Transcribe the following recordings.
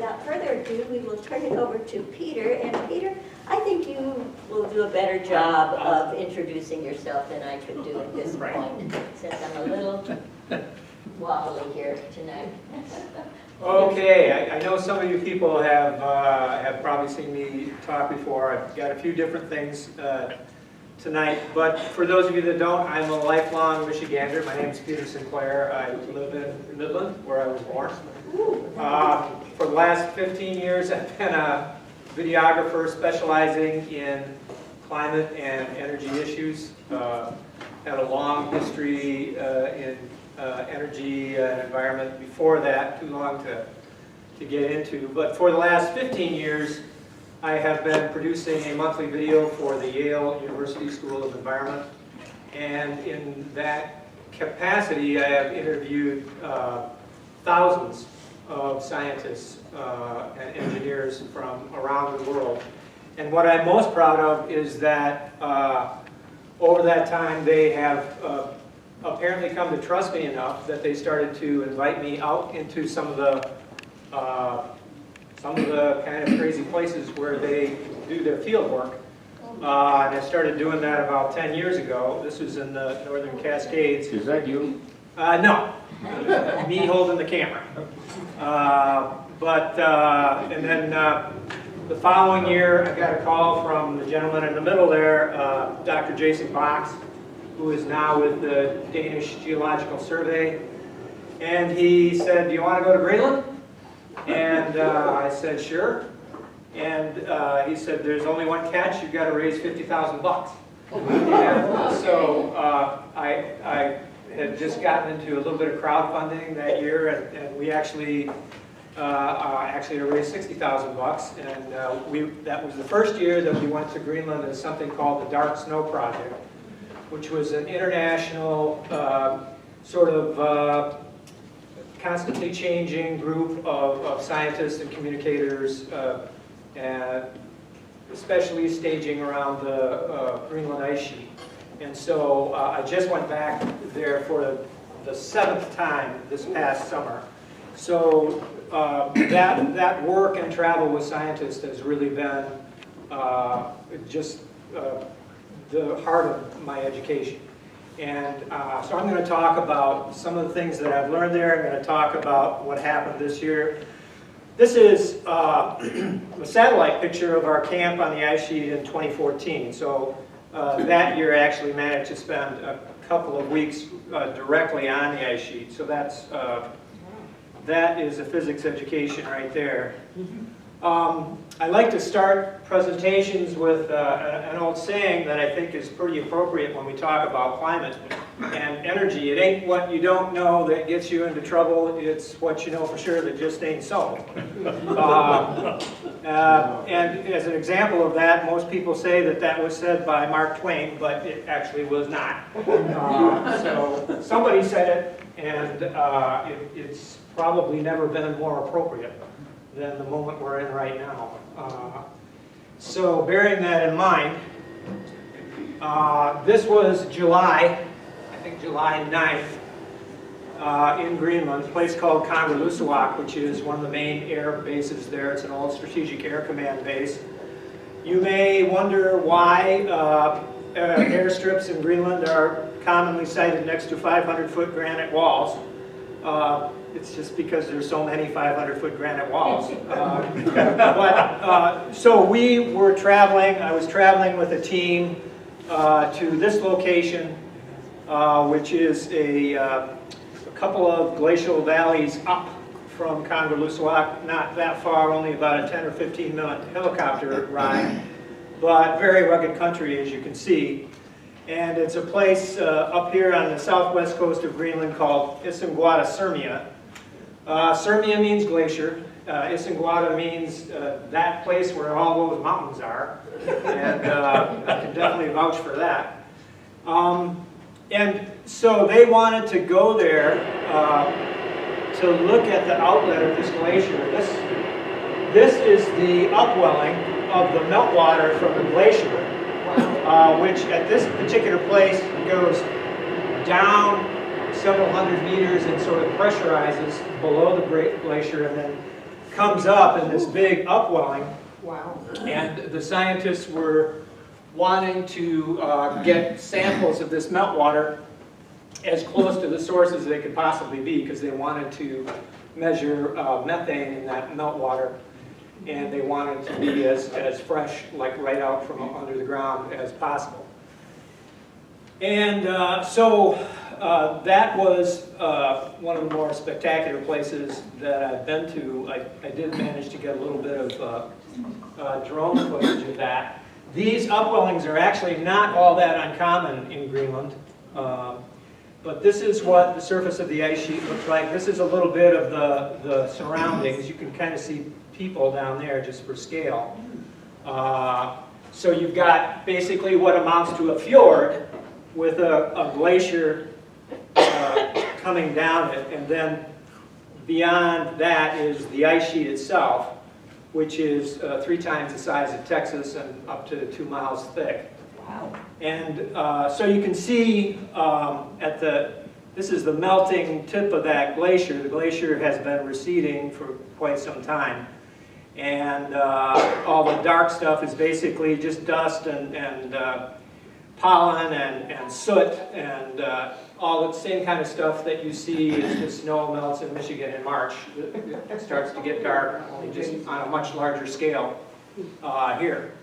without further ado, we will turn it over to Peter. And Peter, I think you will do a better job of introducing yourself than I could do at this point, since I'm a little wobbly here tonight. Okay, I know some of you people have probably seen me talk before. I've got a few different things tonight, but for those of you that don't, I'm a lifelong Michigander. My name is Peter Sinclair. I live in Midland, where I was born. For the last 15 years, I've been a videographer specializing in climate and energy issues. Had a long history in energy and environment before that, too long to get into. But for the last 15 years, I have been producing a monthly video for the Yale University School of Environment. And in that capacity, I have interviewed thousands of scientists and engineers from around the world. And what I'm most proud of is that over that time, they have apparently come to trust me enough that they started to invite me out into some of the kind of crazy places where they do their field work. And I started doing that about 10 years ago. This was in the Northern Cascades. Is that you? No, me holding the camera. And then the following year, I got a call from the gentleman in the middle there, Dr. Jason Box, who is now with the Danish Geological Survey. And he said, "Do you want to go to Greenland?" And I said, "Sure." And he said, "There's only one catch, you've got to raise 50,000 bucks. And so I had just gotten into a little bit of crowdfunding that year, and we actually raised 60,000 bucks. And that was the first year that we went to Greenland as something called the Dark Snow Project, which was an international sort of constantly changing group of scientists and communicators, and especially staging around the Greenland ice sheet. And so I just went back there for the 7th time this past summer. So that work and travel with scientists has really been just the heart of my education. And so I'm going to talk about some of the things that I've learned there. I'm going to talk about what happened this year. This is a satellite picture of our camp on the ice sheet in 2014. So that year I actually managed to spend a couple of weeks directly on the ice sheet. So that is a physics education right there. I like to start presentations with an old saying that I think is pretty appropriate when we talk about climate and energy. It ain't what you don't know that gets you into trouble, it's what you know for sure that just ain't so. And as an example of that, most people say that that was said by Mark Twain, but it actually was not. So somebody said it, and it's probably never been more appropriate than the moment we're in right now. So bearing that in mind, this was July, I think July 9th, in Greenland, a place called Kangerlussuaq, which is one of the main air bases there. It's an old strategic air command base. You may wonder why airstrips in Greenland are commonly sited next to 500-foot granite walls. It's just because there's so many 500-foot granite walls. So we were traveling, I was traveling with a team to this location, which is a couple of glacial valleys up from Kangerlussuaq, not that far, only about a 10 or 15-minute helicopter ride, but very rugged country, as you can see. And it's a place up here on the southwest coast of Greenland called Isingwata-Sirmia. Sirmia means glacier. Isingwata means that place where all those mountains are. And I can definitely vouch for that. And so they wanted to go there to look at the outlet of this glacier. This is the upwelling of the meltwater from the glacier, which at this particular place goes down several hundred meters and sort of pressurizes below the glacier and then comes up in this big upwelling. Wow. And the scientists were wanting to get samples of this meltwater as close to the source as they could possibly be, because they wanted to measure methane in that meltwater, and they wanted to be as fresh, like right out from under the ground as possible. And so that was one of the more spectacular places that I've been to. I did manage to get a little bit of drone footage of that. These upwellings are actually not all that uncommon in Greenland. But this is what the surface of the ice sheet looks like. This is a little bit of the surroundings. You can kind of see people down there just for scale. So you've got basically what amounts to a fjord with a glacier coming down it, and then beyond that is the ice sheet itself, which is 3 times the size of Texas and up to 2 miles thick. Wow. And so you can see this is the melting tip of that glacier. The glacier has been receding for quite some time. And all the dark stuff is basically just dust and pollen and soot and all the same kind of stuff that you see as the snow melts in Michigan in March. It starts to get dark, only just on a much larger scale here.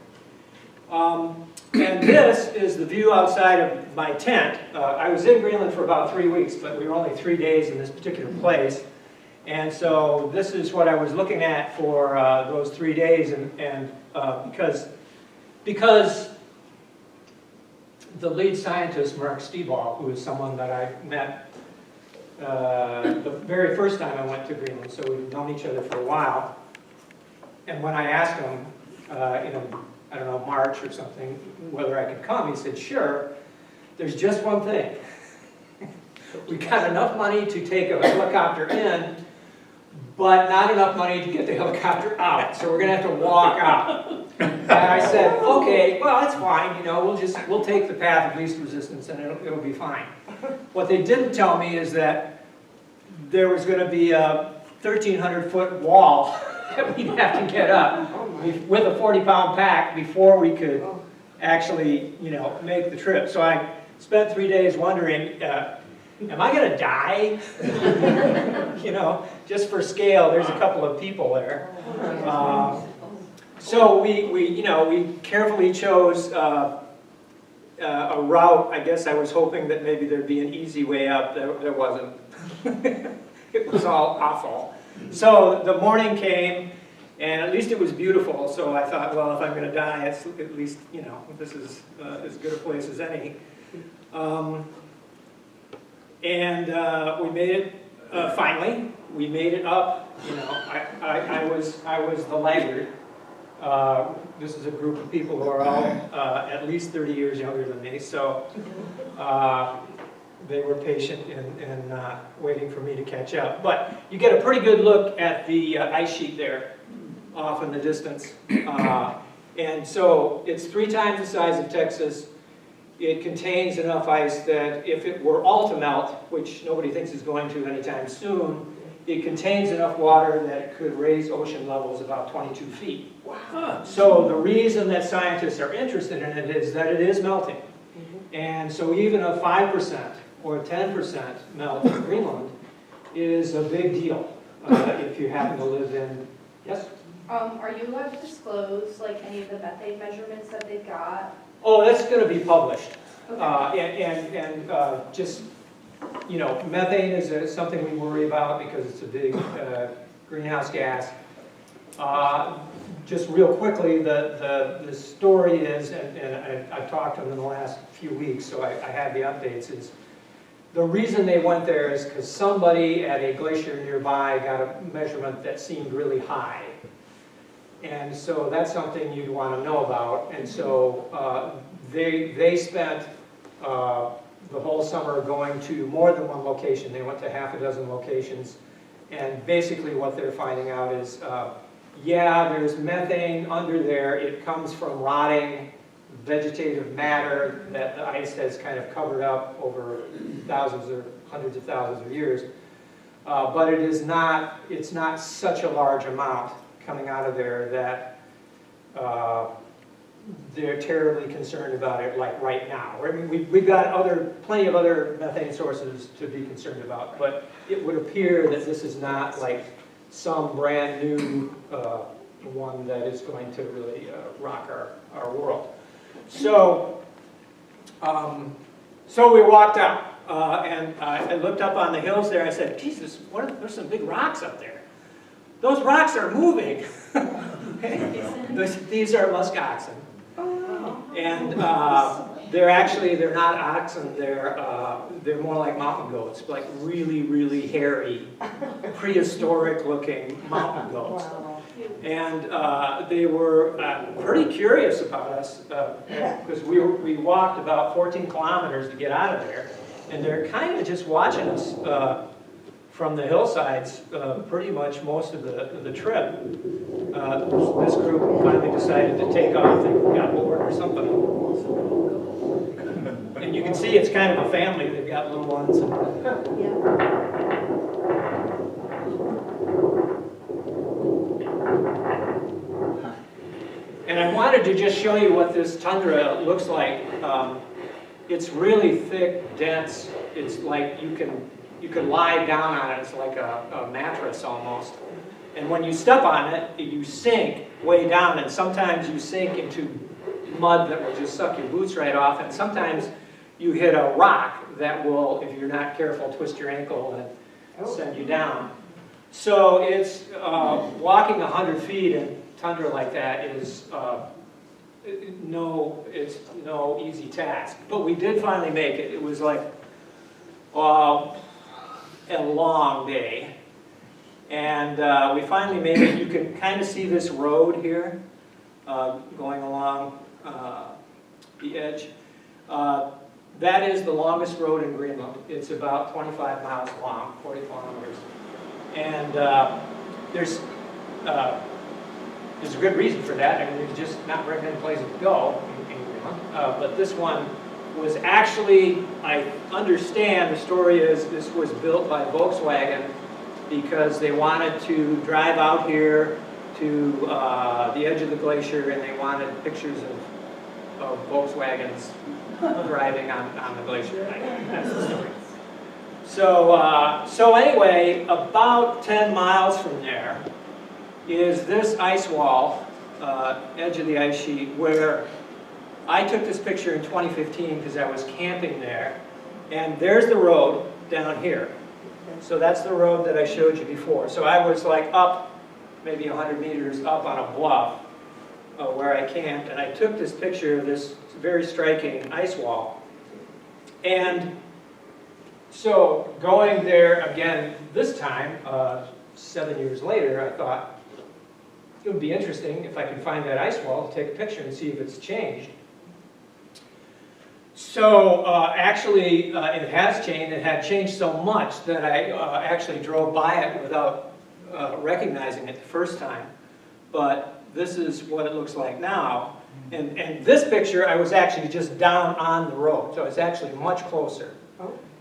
And this is the view outside of my tent. I was in Greenland for about 3 weeks, but we were only 3 days in this particular place. And so this is what I was looking at for those 3 days, and because the lead scientist, Mark Steball, who is someone that I met the very first time I went to Greenland, so we've known each other for a while. And when I asked him, I don't know, March or something, whether I could come, he said, sure, there's just one thing. We got enough money to take a helicopter in, but not enough money to get the helicopter out, so we're going to have to walk out. And I said, okay, well, that's fine, we'll take the path of least resistance and it'll be fine. What they didn't tell me is that there was going to be a 1,300-foot wall that we'd have to get up with a 40-pound pack before we could actually, make the trip. So I spent 3 days wondering, am I going to die? Just for scale, there's a couple of people there. So we carefully chose a route. I guess I was hoping that maybe there'd be an easy way up. There wasn't. It was all awful. So the morning came, and at least it was beautiful. So I thought, well, if I'm going to die, it's at least, this is as good a place as any. And we made it, finally. We made it up. I was the laggard. This is a group of people who are all at least 30 years younger than me, so they were patient in waiting for me to catch up. But you get a pretty good look at the ice sheet there off in the distance. And so it's 3 times the size of Texas. It contains enough ice that if it were all to melt, which nobody thinks is going to anytime soon, it contains enough water that it could raise ocean levels about 22 feet. Wow. So the reason that scientists are interested in it is that it is melting. And so even a 5% or 10% melt in Greenland is a big deal if you happen to live in, yes? Are you allowed to disclose any of the methane measurements that they've got? Oh, that's going to be published. Okay. Just, methane is something we worry about because it's a big greenhouse gas. Just real quickly, the story is, and I've talked to them in the last few weeks, so I have the updates, is the reason they went there is because somebody at a glacier nearby got a measurement that seemed really high. And so that's something you'd want to know about. And so they spent the whole summer going to more than one location. They went to half a dozen locations. And basically what they're finding out is, yeah, there's methane under there. It comes from rotting vegetative matter that the ice has kind of covered up over thousands or hundreds of thousands of years. but it's not such a large amount coming out of there that they're terribly concerned about it like right now. I mean, we've got plenty of other methane sources to be concerned about, but it would appear that this is not like some brand new one that is going to really rock our world. So, so we walked out, and I looked up on the hills there. I said, Jesus, there's some big rocks up there. Those rocks are moving. These are musk oxen. And they're not oxen, they're more like mountain goats, like really, really hairy, prehistoric looking mountain goats. And they were pretty curious about us because we walked about 14 kilometers to get out of there, and they're kind of just watching us from the hillsides pretty much most of the trip. This group finally decided to take off. They got bored or something. And you can see it's kind of a family. They've got little ones. And I wanted to just show you what this tundra looks like. It's really thick, dense. It's like you can lie down on it. It's like a mattress almost. And when you step on it, you sink way down, and sometimes you sink into mud that will just suck your boots right off, and sometimes you hit a rock that will, if you're not careful, twist your ankle and send you down. So it's walking 100 feet in tundra like that is no easy task. But we did finally make it. It was like a long day. And we finally made it. You can kind of see this road here going along the edge. That is the longest road in Greenland. It's about 25 miles long, 40 kilometers. And there's a good reason for that. I mean, there's just not very many places to go in Greenland. But this one was actually, I understand the story is this was built by Volkswagen because they wanted to drive out here to the edge of the glacier, and they wanted pictures of Volkswagens driving on the glacier. That's the story. So anyway, about 10 miles from there is this ice wall, edge of the ice sheet, where I took this picture in 2015 because I was camping there, and there's the road down here. So that's the road that I showed you before. So I was like up maybe 100 meters up on a bluff where I camped, and I took this picture of this very striking ice wall. And so going there again this time, 7 years later, I thought it would be interesting if I could find that ice wall to take a picture and see if it's changed. So actually, it has changed. It had changed so much that I actually drove by it without recognizing it the first time. But this is what it looks like now. And this picture, I was actually just down on the road, so it's actually much closer.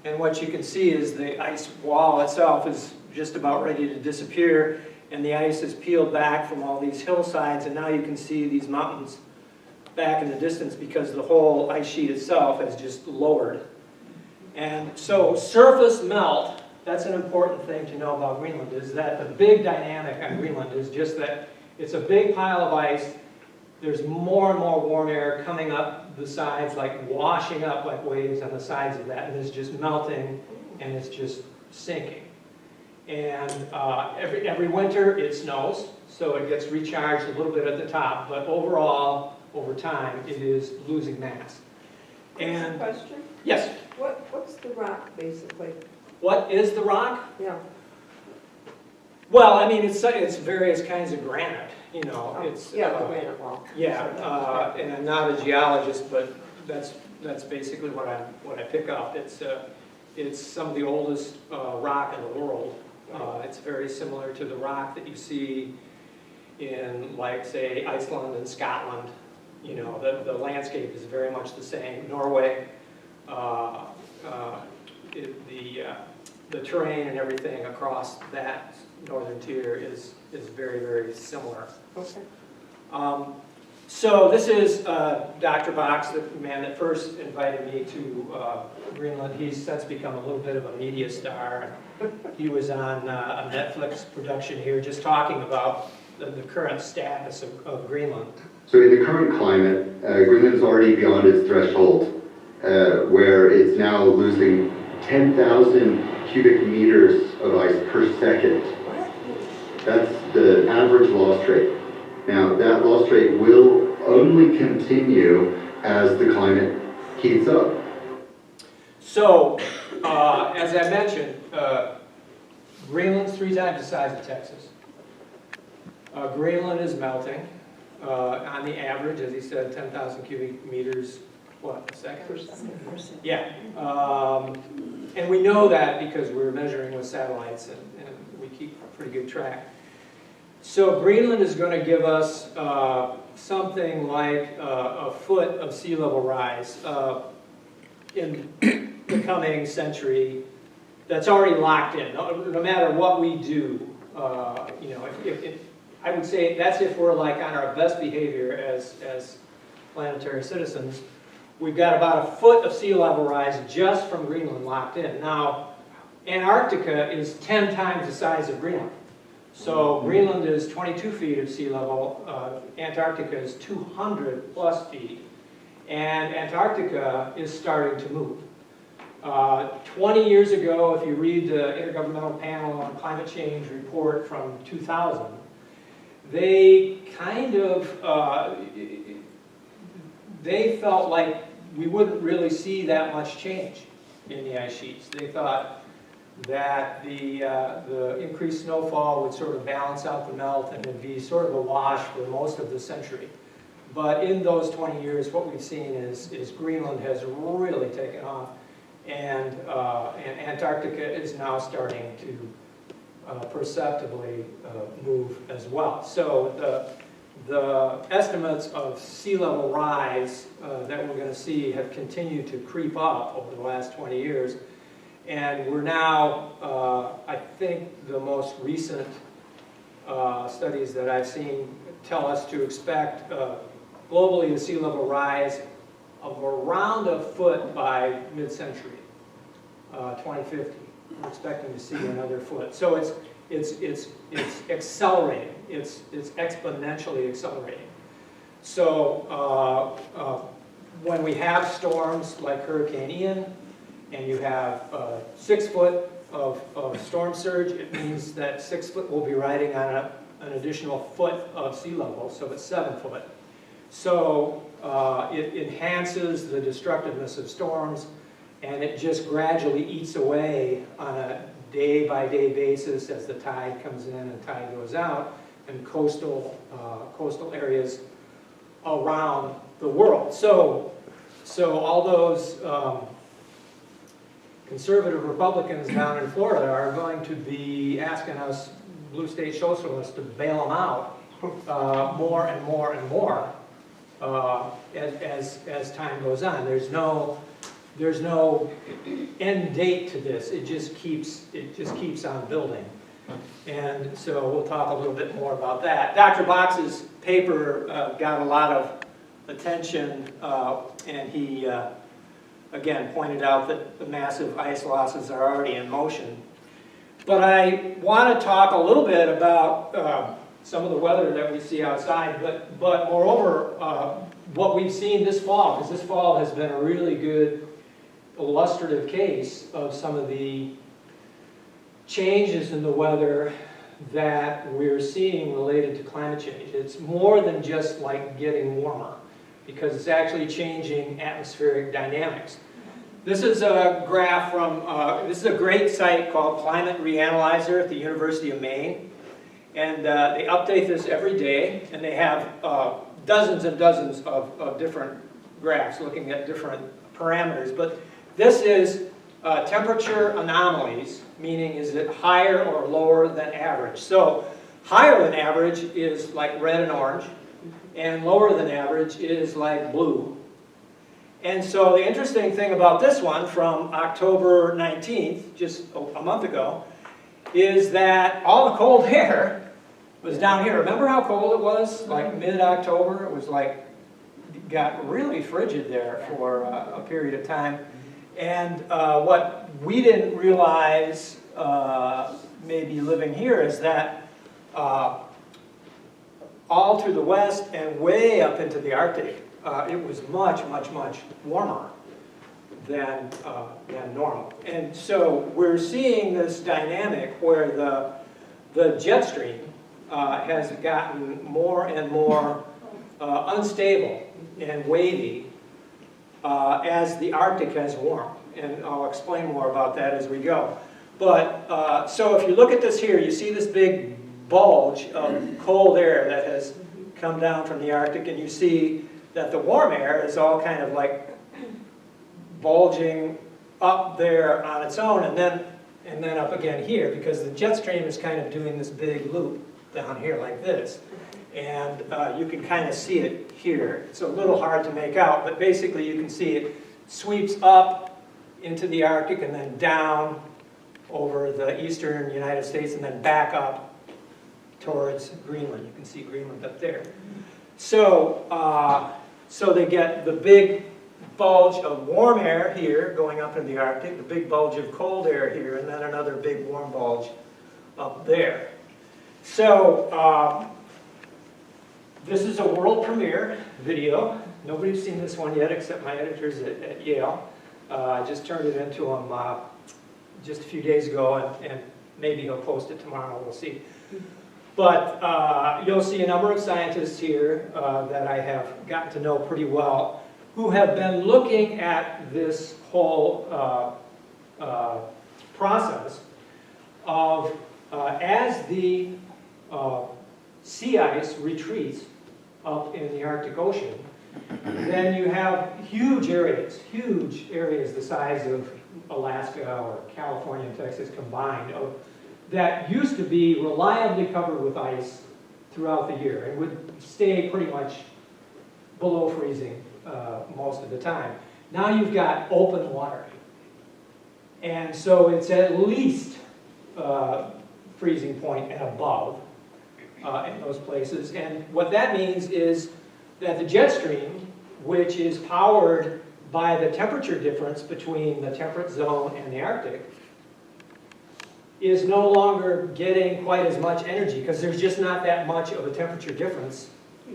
And what you can see is the ice wall itself is just about ready to disappear, and the ice is peeled back from all these hillsides, and now you can see these mountains back in the distance because the whole ice sheet itself has just lowered. And so surface melt, that's an important thing to know about Greenland, is that the big dynamic on Greenland is just that it's a big pile of ice. There's more and more warm air coming up the sides, like washing up like waves on the sides of that, and it's just melting and it's just sinking. And every winter it snows, so it gets recharged a little bit at the top, but overall, over time, it is losing mass. And question? Yes. What's the rock, basically? What is the rock? Yeah. Well, I mean, it's various kinds of granite. You know, it's the granite wall. Yeah, and I'm not a geologist, but that's basically what I pick up. It's some of the oldest rock in the world. It's very similar to the rock that you see in, like, say, Iceland and Scotland. You know, the landscape is very much the same. Norway, the terrain and everything across that northern tier is very, very similar. Okay. So this is Dr. Box, the man that first invited me to Greenland. He's since become a little bit of a media star. He was on a Netflix production here just talking about the current status of Greenland. So in the current climate, Greenland's already beyond its threshold, where it's now losing 10,000 cubic meters of ice per second. That's the average loss rate. Now, that loss rate will only continue as the climate heats up. So, as I mentioned, Greenland's 3 times the size of Texas. Greenland is melting. On the average, as he said, 10,000 cubic meters, what, a second? Per second. Yeah. And we know that because we're measuring with satellites and we keep a pretty good track. So Greenland is going to give us something like a foot of sea level rise in the coming century. That's already locked in. No matter what we do, you know, if I would say that's if we're like on our best behavior as planetary citizens. We've got about a foot of sea level rise just from Greenland locked in. Now, Antarctica is 10 times the size of Greenland. So Greenland is 22 feet of sea level, Antarctica is 200 plus feet, and Antarctica is starting to move. 20 years ago, if you read the Intergovernmental Panel on Climate Change report from 2000, they kind of, they felt like we wouldn't really see that much change in the ice sheets. They thought that the increased snowfall would sort of balance out the melt and it'd be sort of a wash for most of the century. But in those 20 years, what we've seen is Greenland has really taken off, and Antarctica is now starting to perceptibly move as well. So the estimates of sea level rise that we're going to see have continued to creep up over the last 20 years. And we're now, I think the most recent studies that I've seen tell us to expect globally a sea level rise of around a foot by mid-century, 2050. We're expecting to see another foot. So it's accelerating. It's exponentially accelerating. So when we have storms like Hurricane Ian, and you have 6 foot of storm surge, it means that 6 foot will be riding on an additional foot of sea level, so it's 7 foot. So it enhances the destructiveness of storms, and it just gradually eats away on a day-by-day basis as the tide comes in and tide goes out, and coastal areas around the world. So all those conservative Republicans down in Florida are going to be asking us blue state socialists to bail them out more and more and more as time goes on. There's no end date to this. It just keeps on building. And so we'll talk a little bit more about that. Dr. Box's paper got a lot of attention, and he again pointed out that the massive ice losses are already in motion. But I want to talk a little bit about some of the weather that we see outside, but moreover, what we've seen this fall, because this fall has been a really good illustrative case of some of the changes in the weather that we're seeing related to climate change. It's more than just like getting warmer, because it's actually changing atmospheric dynamics. This is a graph from, this is a great site called Climate Reanalyzer at the University of Maine. And they update this every day, and they have dozens and dozens of different graphs looking at different parameters. But this is temperature anomalies, meaning is it higher or lower than average. So higher than average is like red and orange, and lower than average is like blue. And so the interesting thing about this one from October 19th, just a month ago, is that all the cold air was down here. Remember how cold it was? Like mid-October, it was like, got really frigid there for a period of time. And what we didn't realize, maybe living here, is that all through the west and way up into the Arctic, it was much, much, much warmer than normal. And so we're seeing this dynamic where the jet stream has gotten more and more unstable and wavy as the Arctic has warmed. And I'll explain more about that as we go. But so if you look at this here, you see this big bulge of cold air that has come down from the Arctic, and you see that the warm air is all kind of like bulging up there on its own, and then up again here, because the jet stream is kind of doing this big loop down here like this. And you can kind of see it here. It's a little hard to make out, but basically you can see it sweeps up into the Arctic and then down over the eastern United States and then back up towards Greenland. You can see Greenland up there. So, so they get the big bulge of warm air here going up in the Arctic, the big bulge of cold air here, and then another big warm bulge up there. So this is a world premiere video. Nobody's seen this one yet except my editors at Yale. I just turned it into him just a few days ago, and maybe he'll post it tomorrow, we'll see. But you'll see a number of scientists here that I have gotten to know pretty well, who have been looking at this whole process of as the sea ice retreats up in the Arctic Ocean, then you have huge areas the size of Alaska or California and Texas combined, that used to be reliably covered with ice throughout the year and would stay pretty much below freezing most of the time. Now you've got open water. And so it's at least freezing point and above in those places. And what that means is that the jet stream, which is powered by the temperature difference between the temperate zone and the Arctic, is no longer getting quite as much energy because there's just not that much of a temperature difference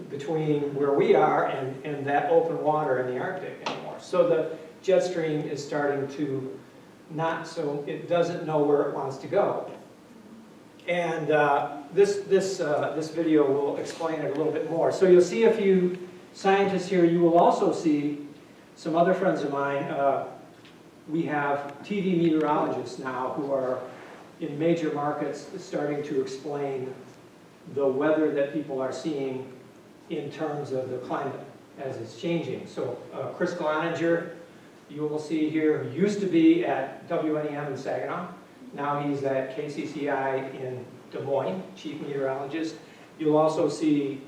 between where we are and that open water in the Arctic anymore. So the jet stream is starting to it doesn't know where it wants to go. And this video will explain it a little bit more. So you'll see a few scientists here. You will also see some other friends of mine. We have TV meteorologists now who are in major markets starting to explain the weather that people are seeing in terms of the climate as it's changing. So Chris Cloninger, you will see here, who used to be at WNEM in Saginaw. Now he's at KCCI in Des Moines, chief meteorologist. You'll also see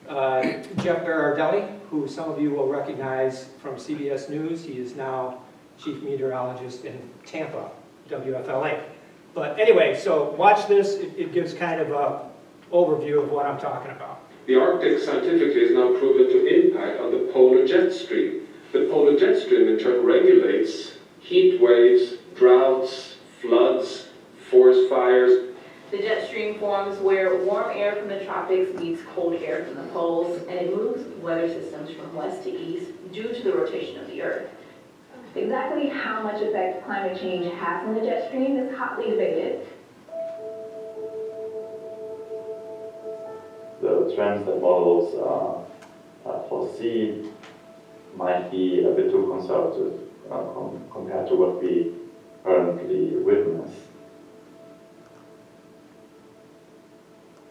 Jeff Berardelli, who some of you will recognize from CBS News. He is now chief meteorologist in Tampa, WFLA. But anyway, so watch this. It gives kind of an overview of what I'm talking about. The Arctic scientifically is now proven to impact on the polar jet stream. The polar jet stream in turn regulates heat waves, droughts, floods, forest fires. The jet stream forms where warm air from the tropics meets cold air from the poles, and it moves weather systems from west to east due to the rotation of the Earth. Exactly how much effect climate change has on the jet stream is hotly debated. The trends that models foresee might be a bit too conservative compared to what we currently witness.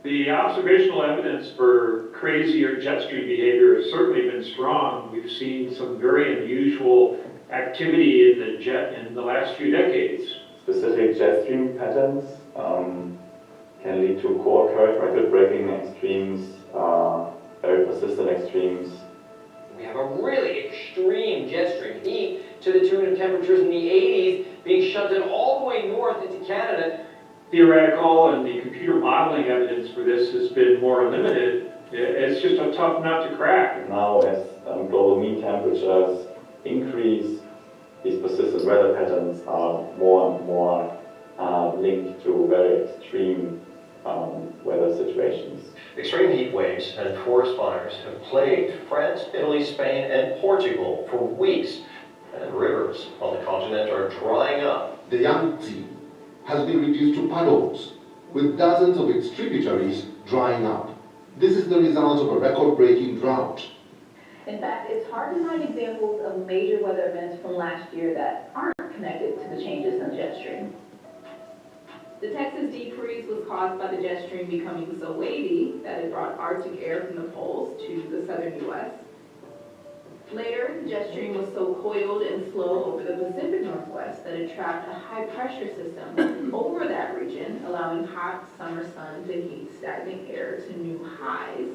The observational evidence for crazier jet stream behavior has certainly been strong. We've seen some very unusual activity in the jet in the last few decades. Specific jet stream patterns can lead to core current record-breaking extremes, very persistent extremes. We have a really extreme jet stream heat to the tune of temperatures in the 80s being shoved in all the way north into Canada. Theoretical and the computer modeling evidence for this has been more limited. It's just a tough nut to crack. Now, as global mean temperatures increase, these persistent weather patterns are more and more linked to very extreme weather situations. Extreme heat waves and forest fires have plagued France, Italy, Spain, and Portugal for weeks. And rivers on the continent are drying up. The Yangtze has been reduced to puddles, with dozens of its tributaries drying up. This is the result of a record-breaking drought. In fact, it's hard to find examples of major weather events from last year that aren't connected to the changes in the jet stream. The Texas deep freeze was caused by the jet stream becoming so wavy that it brought Arctic air from the poles to the southern U.S. Later, the jet stream was so coiled and slow over the Pacific Northwest that it trapped a high-pressure system over that region, allowing hot summer sun to heat stagnant air to new highs.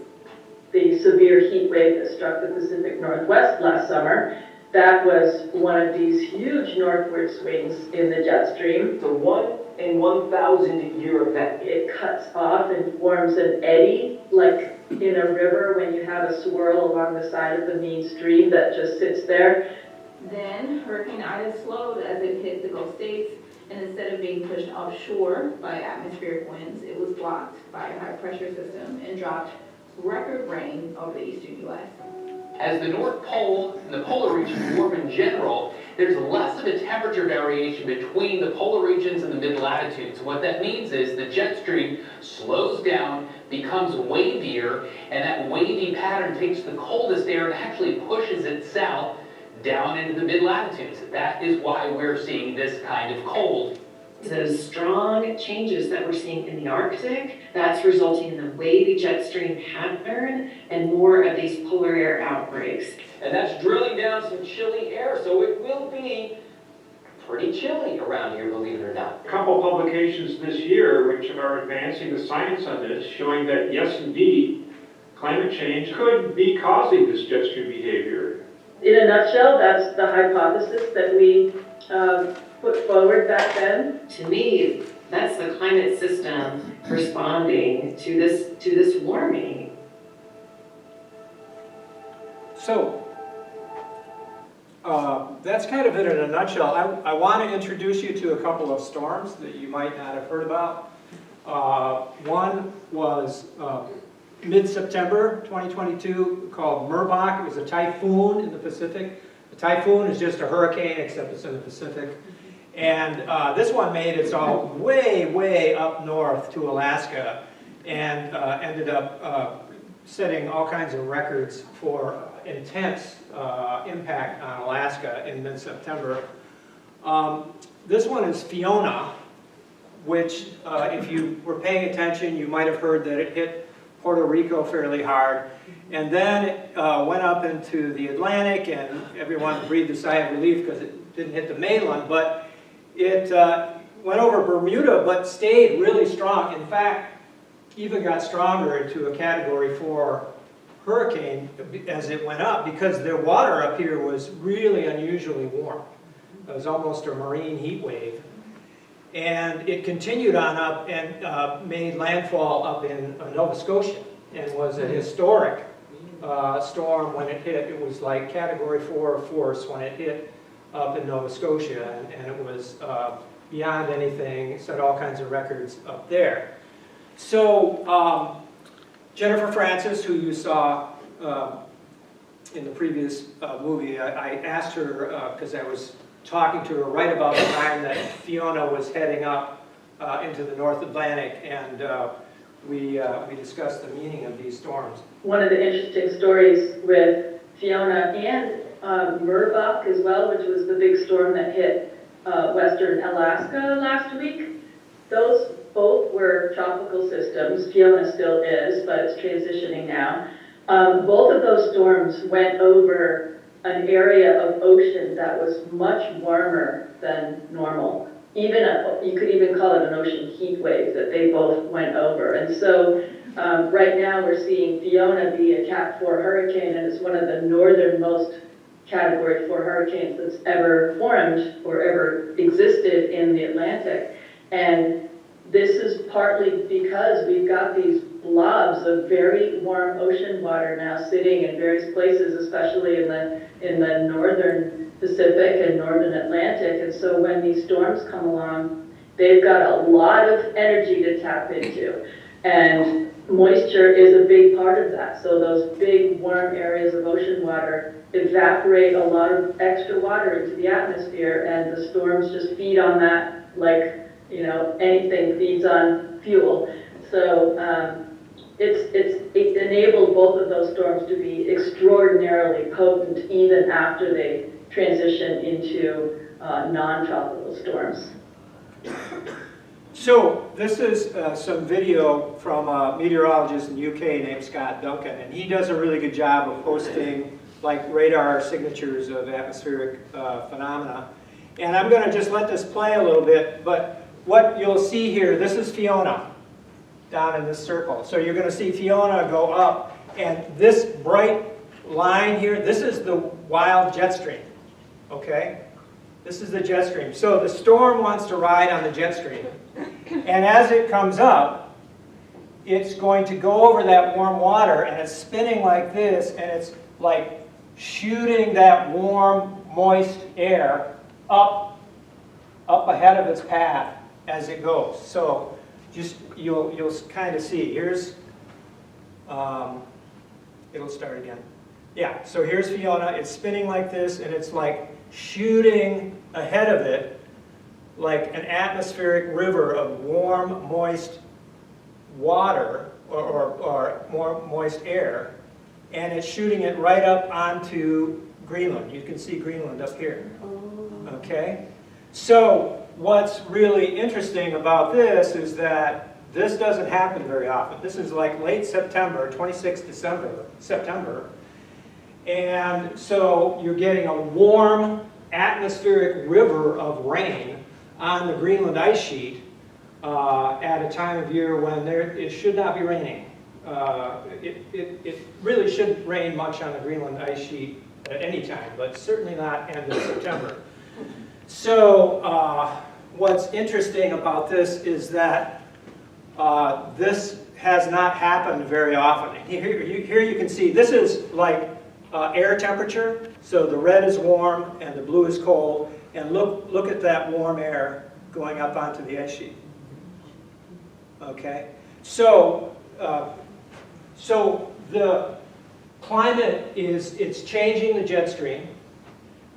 The severe heat wave that struck the Pacific Northwest last summer, that was one of these huge northward swings in the jet stream. It's a 1 in 1,000 year event. It cuts off and forms an eddy, like in a river when you have a swirl along the side of the main stream that just sits there. Then Hurricane Ida slowed as it hit the Gulf States, and instead of being pushed offshore by atmospheric winds, it was blocked by a high-pressure system and dropped record rain over the eastern U.S. As the North Pole and the polar regions warm in general, there's less of a temperature variation between the polar regions and the mid-latitudes. What that means is the jet stream slows down, becomes wavier, and that wavy pattern takes the coldest air and actually pushes it south down into the mid-latitudes. That is why we're seeing this kind of cold. Those strong changes that we're seeing in the Arctic, that's resulting in the wavy jet stream pattern and more of these polar air outbreaks. And that's drilling down some chilly air, so it will be pretty chilly around here, believe it or not. A couple publications this year which are advancing the science on this, showing that yes, indeed, climate change could be causing this jet stream behavior. In a nutshell, that's the hypothesis that we put forward back then. To me, that's the climate system responding to this warming. So, that's kind of it in a nutshell. I want to introduce you to a couple of storms that you might not have heard about. One was mid-September 2022 called Merbach. It was a typhoon in the Pacific. A typhoon is just a hurricane, except it's in the Pacific. And this one made its all way up north to Alaska and ended up setting all kinds of records for intense impact on Alaska in mid-September. This one is Fiona, which if you were paying attention, you might have heard that it hit Puerto Rico fairly hard. And then it went up into the Atlantic, and everyone breathed a sigh of relief because it didn't hit the mainland. But it went over Bermuda, but stayed really strong. In fact, even got stronger into a Category 4 hurricane as it went up, because the water up here was really unusually warm. It was almost a marine heat wave. And it continued on up and made landfall up in Nova Scotia, and was a historic storm when it hit. It was like Category 4 force when it hit up in Nova Scotia, and it was beyond anything. It set all kinds of records up there. So Jennifer Francis, who you saw in the previous movie, I asked her, because I was talking to her right about the time that Fiona was heading up into the North Atlantic, and we discussed the meaning of these storms. One of the interesting stories with Fiona and Merbach as well, which was the big storm that hit western Alaska last week, those both were tropical systems. Fiona still is, but it's transitioning now. Both of those storms went over an area of ocean that was much warmer than normal even you could even call it an ocean heat wave that they both went over. And so right now we're seeing Fiona be a Cat 4 hurricane, and it's one of the northernmost Category 4 hurricanes that's ever formed or ever existed in the Atlantic. And this is partly because we've got these blobs of very warm ocean water now sitting in various places, especially in the northern Pacific and northern Atlantic. And so when these storms come along, they've got a lot of energy to tap into. And moisture is a big part of that. So those big warm areas of ocean water evaporate a lot of extra water into the atmosphere, and the storms just feed on that like, you know, anything feeds on fuel. So it enabled both of those storms to be extraordinarily potent even after they transition into non-tropical storms. So this is some video from a meteorologist in the UK named Scott Duncan, and he does a really good job of posting like radar signatures of atmospheric phenomena. And I'm going to just let this play a little bit, but what you'll see here, this is Fiona down in this circle. So you're going to see Fiona go up, and this bright line here, this is the wild jet stream, okay? This is the jet stream. So the storm wants to ride on the jet stream, and as it comes up, it's going to go over that warm water, and it's spinning like this, and it's like shooting that warm, moist air up ahead of its path as it goes. So just you'll kind of see. Here's it'll start again. Yeah. So here's Fiona. It's spinning like this, and it's like shooting ahead of it like an atmospheric river of warm, moist water or more moist air, and it's shooting it right up onto Greenland. You can see Greenland up here. Okay? So what's really interesting about this is that this doesn't happen very often. This is like late September, 26th September. And so you're getting a warm atmospheric river of rain on the Greenland ice sheet at a time of year when it should not be raining. It really shouldn't rain much on the Greenland ice sheet at any time, but certainly not end of September. So what's interesting about this is that this has not happened very often. Here you can see, this is like air temperature. So the red is warm and the blue is cold. And look at that warm air going up onto the ice sheet. Okay? So the climate it's changing the jet stream,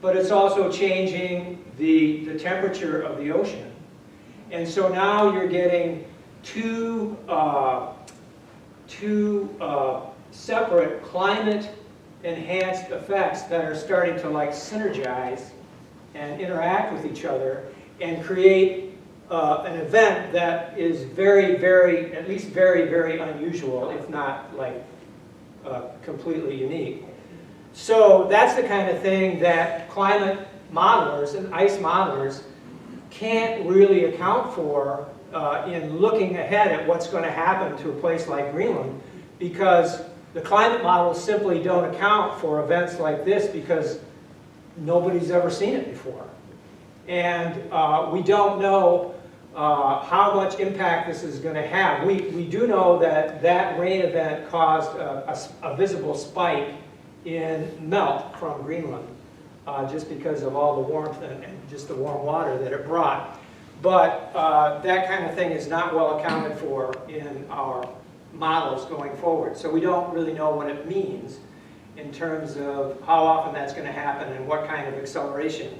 but it's also changing the temperature of the ocean. And so now you're getting two separate climate-enhanced effects that are starting to like synergize and interact with each other and create an event that is very, very, at least very, very unusual, if not like completely unique. So that's the kind of thing that climate modelers and ice modelers can't really account for in looking ahead at what's going to happen to a place like Greenland, because the climate models simply don't account for events like this because nobody's ever seen it before. And we don't know how much impact this is going to have. We do know that that rain event caused a visible spike in melt from Greenland just because of all the warmth and just the warm water that it brought. But that kind of thing is not well accounted for in our models going forward. So we don't really know what it means in terms of how often that's going to happen and what kind of acceleration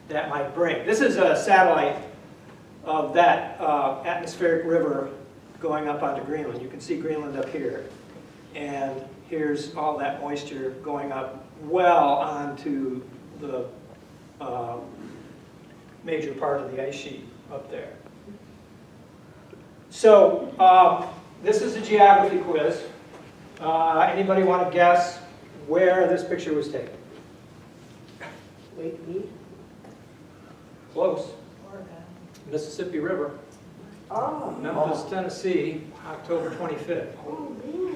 that might bring. This is a satellite of that atmospheric river going up onto Greenland. You can see Greenland up here. And here's all that moisture going up well onto the major part of the ice sheet up there. So this is a geography quiz. Anybody want to guess where this picture was taken? Wait, me? Close. Mississippi River, Oh. Memphis, Tennessee, October 25th. Oh, man.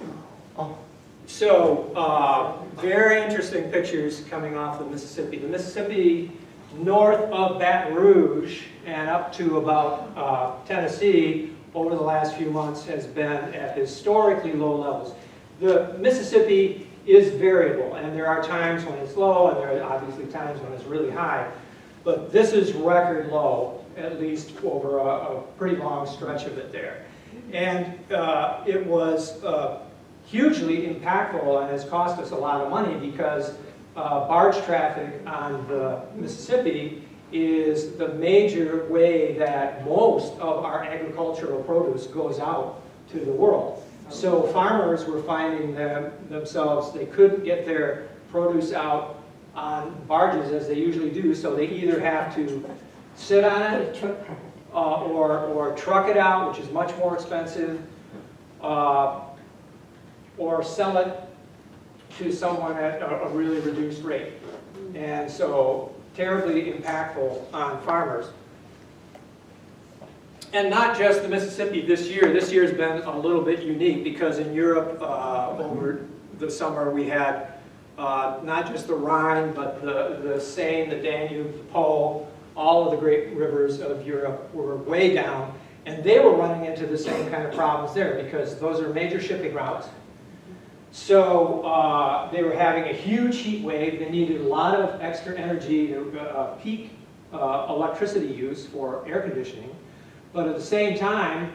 So, very interesting pictures coming off the Mississippi. The Mississippi north of Baton Rouge and up to about Tennessee over the last few months has been at historically low levels. The Mississippi is variable, and there are times when it's low, and there are obviously times when it's really high. But this is record low, at least over a pretty long stretch of it there. And it was hugely impactful and has cost us a lot of money because barge traffic on the Mississippi is the major way that most of our agricultural produce goes out to the world. So farmers were finding themselves, they couldn't get their produce out on barges as they usually do, so they either have to sit on it or truck it out, which is much more expensive, or sell it to someone at a really reduced rate. And so terribly impactful on farmers. And not just the Mississippi this year. This year's been a little bit unique because in Europe over the summer we had not just the Rhine, but the Seine, the Danube, the Po, all of the great rivers of Europe were way down. And they were running into the same kind of problems there because those are major shipping routes. So they were having a huge heat wave. They needed a lot of extra energy to peak electricity use for air conditioning. But at the same time,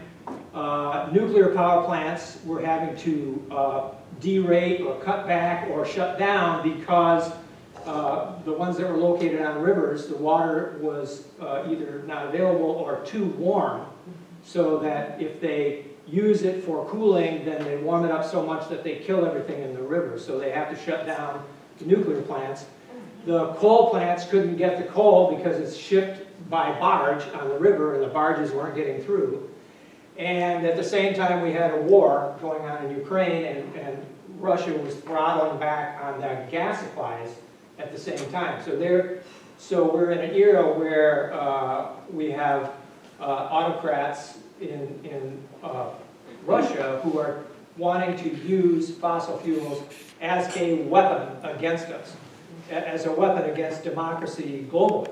nuclear power plants were having to derate or cut back or shut down because the ones that were located on rivers, the water was either not available or too warm, so that if they use it for cooling, then they warm it up so much that they kill everything in the river. So they have to shut down the nuclear plants. The coal plants couldn't get the coal because it's shipped by barge on the river and the barges weren't getting through. And at the same time we had a war going on in Ukraine and Russia was throttling back on their gas supplies at the same time. So we're in an era where we have autocrats in Russia who are wanting to use fossil fuels as a weapon against us, as a weapon against democracy globally.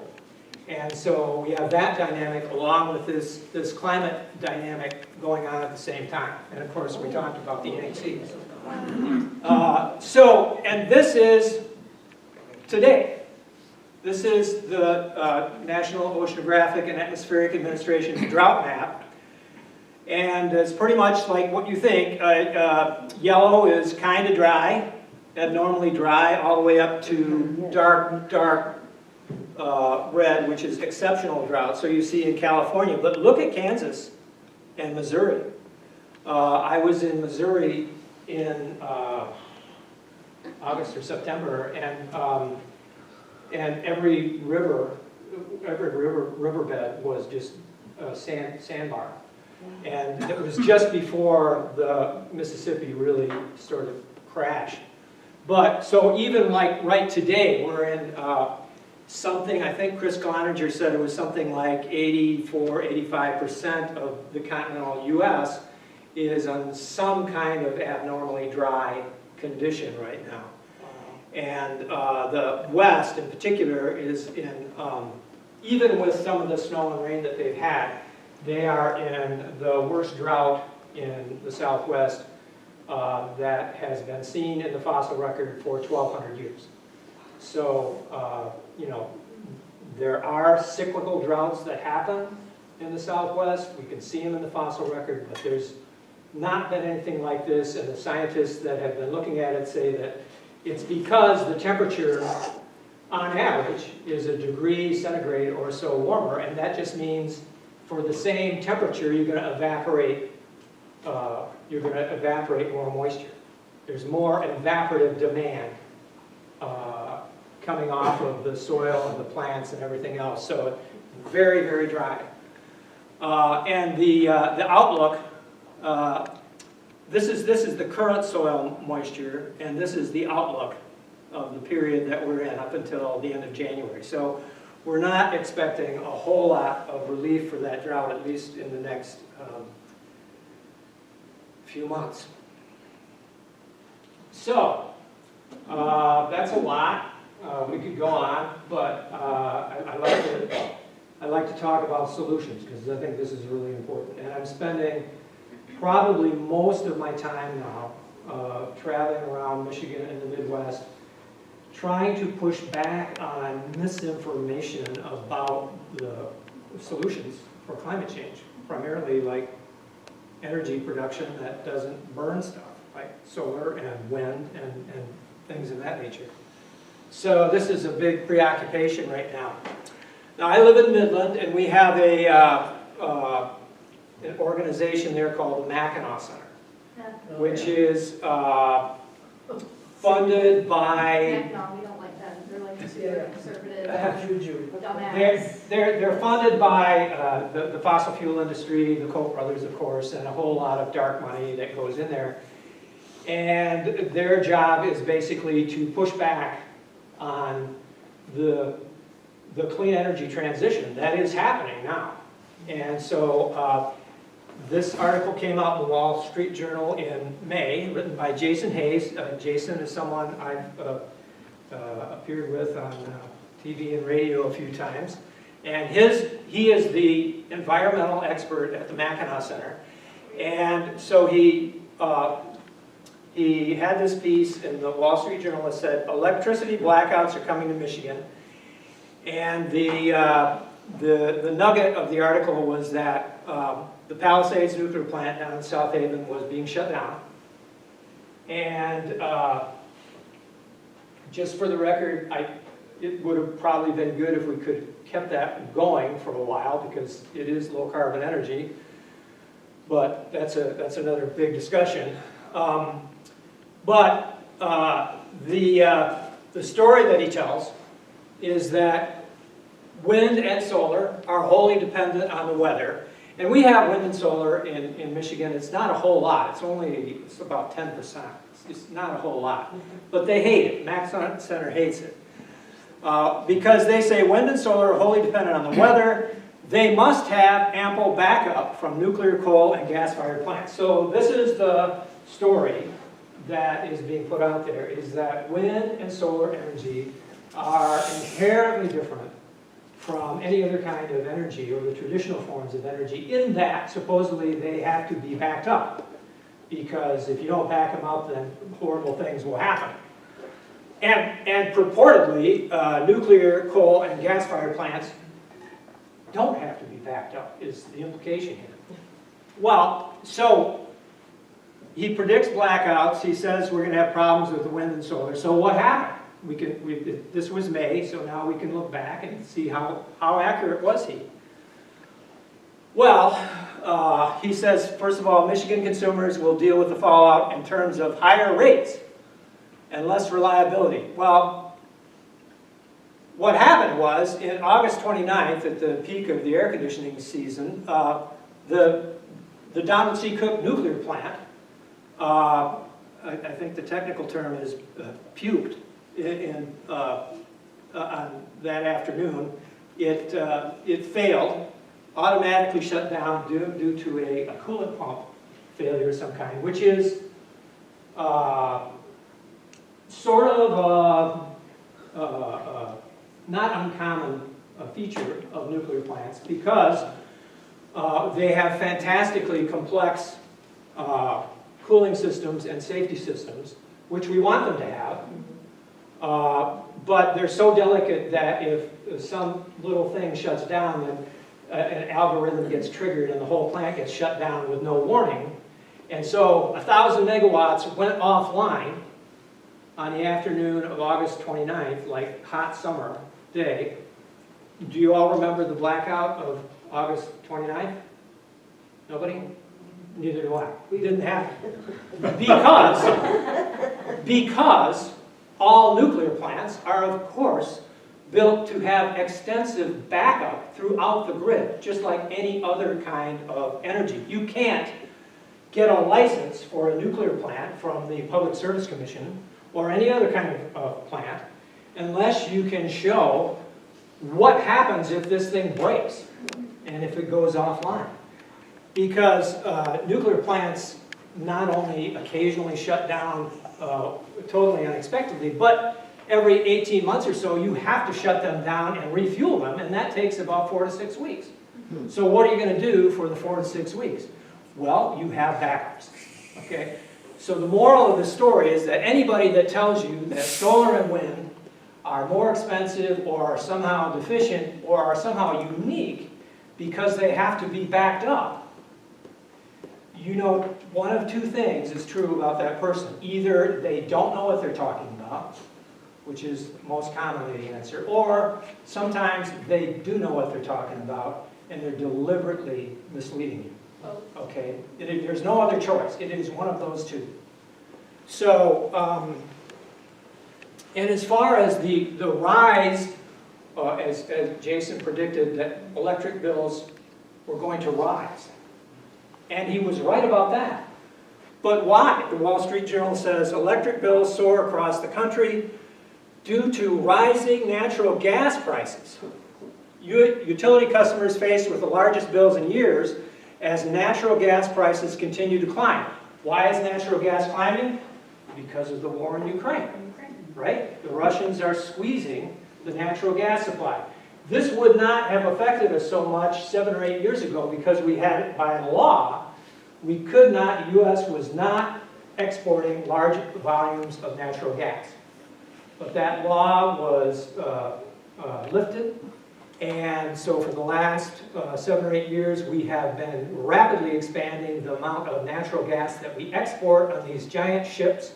And so we have that dynamic along with this climate dynamic going on at the same time. And of course we talked about the NECs. And this is today. This is the National Oceanographic and Atmospheric Administration's drought map. And it's pretty much like what you think. Yellow is kind of dry, abnormally dry, all the way up to dark red, which is exceptional drought. So you see in California, but look at Kansas and Missouri. I was in Missouri in August or September, and every riverbed was just a sandbar. And it was just before the Mississippi really sort of crashed. But so even like right today, we're in something, I think Chris Cloninger said it was something like 84–85% of the continental U.S. is on some kind of abnormally dry condition right now. And the West in particular is in, even with some of the snow and rain that they've had, they are in the worst drought in the Southwest that has been seen in the fossil record for 1,200 years. So, you know, there are cyclical droughts that happen in the Southwest. We can see them in the fossil record, but there's not been anything like this, and the scientists that have been looking at it say that it's because the temperature, on average, is 1 degree centigrade or so warmer, and that just means for the same temperature, you're going to evaporate more moisture. There's more evaporative demand coming off of the soil and the plants and everything else. So very, very dry. And the outlook, this is the current soil moisture, and this is the outlook of the period that we're in up until the end of January. So we're not expecting a whole lot of relief for that drought, at least in the next few months. So, that's a lot. We could go on, but I like to talk about solutions because I think this is really important. And I'm spending probably most of my time now traveling around Michigan and the Midwest, trying to push back on misinformation about the solutions for climate change, primarily like energy production that doesn't burn stuff, like solar and wind and things of that nature. So this is a big preoccupation right now. Now I live in Midland, and we have an organization there called the Mackinac Center, which is funded by... No, we don't like them. They're like super conservative, dumbass. They're funded by the fossil fuel industry, the Koch brothers, of course, and a whole lot of dark money that goes in there. And their job is basically to push back on the clean energy transition that is happening now. And so this article came out in the Wall Street Journal in May, written by Jason Hayes. Jason is someone I've appeared with on TV and radio a few times. And he is the environmental expert at the Mackinac Center. And so he had this piece in the Wall Street Journal that said, electricity blackouts are coming to Michigan. And the nugget of the article was that the Palisades nuclear plant down in South Haven was being shut down. And just for the record, it would have probably been good if we could have kept that going for a while because it is low carbon energy. But that's another big discussion. But the story that he tells is that wind and solar are wholly dependent on the weather. And we have wind and solar in Michigan. It's not a whole lot. It's about 10%. It's not a whole lot. But they hate it. Mackinac Center hates it. Because they say wind and solar are wholly dependent on the weather. They must have ample backup from nuclear, coal, and gas-fired plants. So this is the story that is being put out there, is that wind and solar energy are inherently different from any other kind of energy or the traditional forms of energy, in that supposedly they have to be backed up. Because if you don't back them up, then horrible things will happen. And purportedly, nuclear, coal, and gas-fired plants don't have to be backed up, is the implication here. Well, so he predicts blackouts. He says we're going to have problems with the wind and solar. So what happened? This was May, so now we can look back and see how accurate was he. Well, he says, first of all, Michigan consumers will deal with the fallout in terms of higher rates and less reliability. Well, what happened was, in August 29th, at the peak of the air conditioning season, the Donald C. Cook nuclear plant, I think the technical term is puked on that afternoon. It failed, automatically shut down due to a coolant pump failure of some kind, which is sort of not uncommon feature of nuclear plants, because they have fantastically complex cooling systems and safety systems, which we want them to have. But they're so delicate that if some little thing shuts down, then an algorithm gets triggered and the whole plant gets shut down with no warning. And so 1,000 megawatts went offline on the afternoon of August 29th, like hot summer day. Do you all remember the blackout of August 29th? Nobody? Neither do I. We didn't have it. Because all nuclear plants are, of course, built to have extensive backup throughout the grid, just like any other kind of energy. You can't get a license for a nuclear plant from the Public Service Commission or any other kind of plant unless you can show what happens if this thing breaks and if it goes offline? Because nuclear plants not only occasionally shut down totally unexpectedly, but every 18 months or so you have to shut them down and refuel them, and that takes about 4 to 6 weeks. So what are you going to do for the 4 to 6 weeks? Well, you have backups. Okay? So the moral of the story is that anybody that tells you that solar and wind are more expensive or are somehow deficient or are somehow unique because they have to be backed up, you know, one of two things is true about that person. Either they don't know what they're talking about, which is most commonly the answer, or sometimes they do know what they're talking about and they're deliberately misleading you. Okay? There's no other choice. It is one of those two. So, and as far as the rise, as Jason predicted, that electric bills were going to rise. And he was right about that. But why? The Wall Street Journal says electric bills soar across the country due to rising natural gas prices. Utility customers faced with the largest bills in years as natural gas prices continue to climb. Why is natural gas climbing? Because of the war in Ukraine, right? The Russians are squeezing the natural gas supply. This would not have affected us so much 7 or 8 years ago because we had it by law. We could not, the U.S. was not exporting large volumes of natural gas. But that law was lifted, and so for the last 7 or 8 years, we have been rapidly expanding the amount of natural gas that we export on these giant ships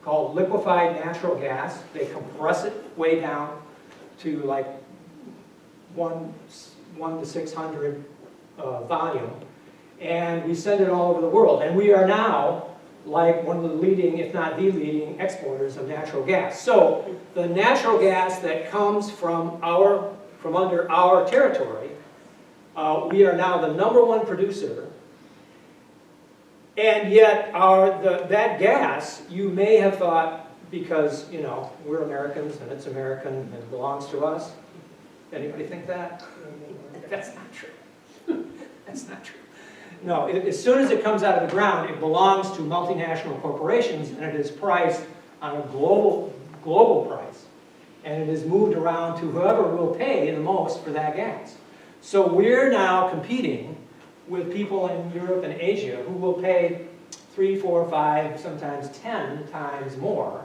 called liquefied natural gas. They compress it way down to like 1 to 600 volume, and we send it all over the world. And we are now like one of the leading, if not the leading, exporters of natural gas. So the natural gas that comes from under our territory, we are now the #1 producer. And yet that gas, you may have thought, because you know we're Americans and it's American and it belongs to us. Anybody think that? That's not true. That's not true. No, as soon as it comes out of the ground, it belongs to multinational corporations, and it is priced on a global price. And it is moved around to whoever will pay the most for that gas. So we're now competing with people in Europe and Asia who will pay 3, 4, 5, sometimes 10 times more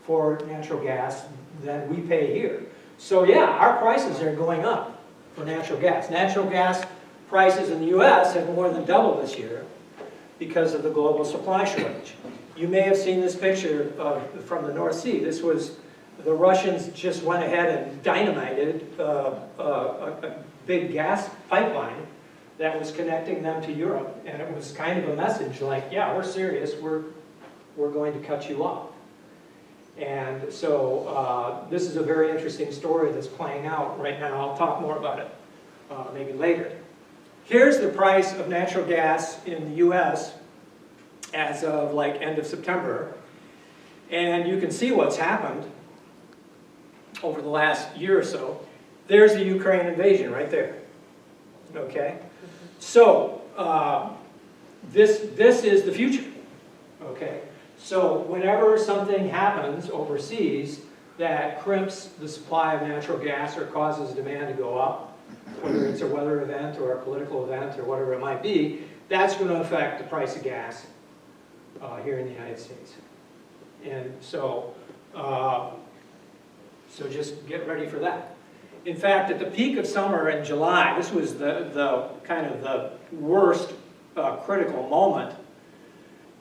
for natural gas than we pay here. So yeah, our prices are going up for natural gas. Natural gas prices in the U.S. have more than doubled this year because of the global supply shortage. You may have seen this picture from the North Sea. This was, the Russians just went ahead and dynamited a big gas pipeline that was connecting them to Europe. And it was kind of a message like, yeah, we're serious, we're going to cut you off. And so this is a very interesting story that's playing out right now. I'll talk more about it maybe later. Here's the price of natural gas in the US as of like end of September. And you can see what's happened over the last year or so. There's the Ukraine invasion right there. Okay? So this is the future. Okay? So whenever something happens overseas that crimps the supply of natural gas or causes demand to go up, whether it's a weather event or a political event or whatever it might be, that's going to affect the price of gas here in the United States. And so, so just get ready for that. In fact, at the peak of summer in July, this was the kind of the worst critical moment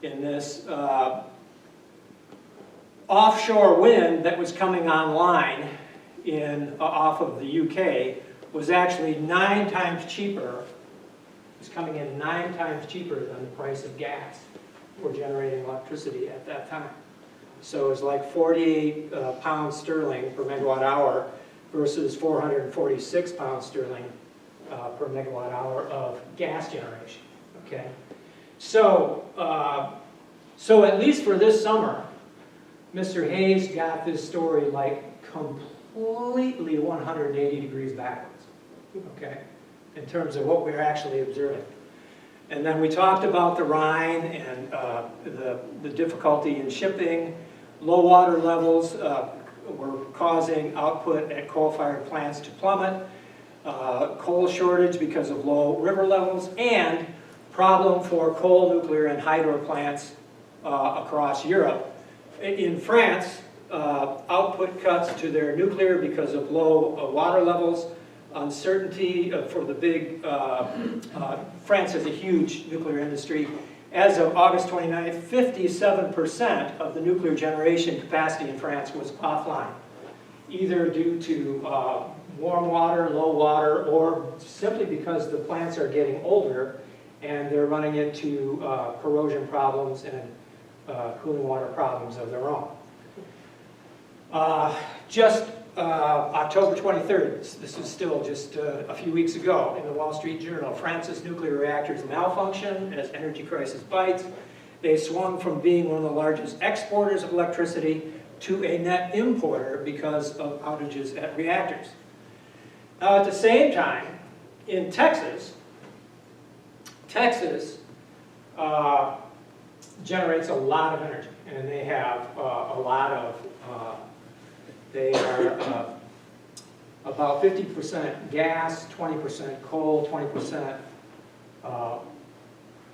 in this offshore wind that was coming online off of the UK was actually 9 times cheaper. It was coming in 9 times cheaper than the price of gas for generating electricity at that time. So it was like 48 pounds sterling per megawatt hour versus 446 pounds sterling per megawatt hour of gas generation. Okay, so so at least for this summer, Mr. Hayes got this story like completely 180 degrees backwards, okay, in terms of what we're actually observing. And then we talked about the Rhine and the difficulty in shipping. Low water levels were causing output at coal-fired plants to plummet, coal shortage because of low river levels, and problem for coal, nuclear, and hydro plants across Europe. In France, output cuts to their nuclear because of low water levels, uncertainty for the big, France has a huge nuclear industry. As of August 29th, 57% of the nuclear generation capacity in France was offline, either due to warm water, low water, or simply because the plants are getting older and they're running into corrosion problems and cooling water problems of their own. Just October 23rd, this is still just a few weeks ago, in the Wall Street Journal, France's nuclear reactors malfunction as energy crisis bites. They swung from being one of the largest exporters of electricity to a net importer because of outages at reactors. Now at the same time, in Texas generates a lot of energy, and they have a lot of they are about 50% gas, 20% coal, 20%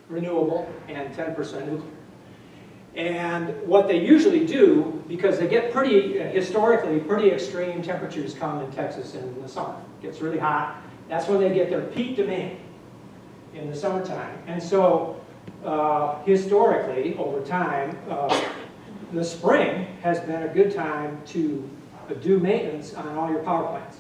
renewable, and 10% nuclear. And what they usually do, because they get historically pretty extreme temperatures come in Texas in the summer. It gets really hot. That's when they get their peak demand, in the summertime. And so historically, over time, the spring has been a good time to do maintenance on all your power plants,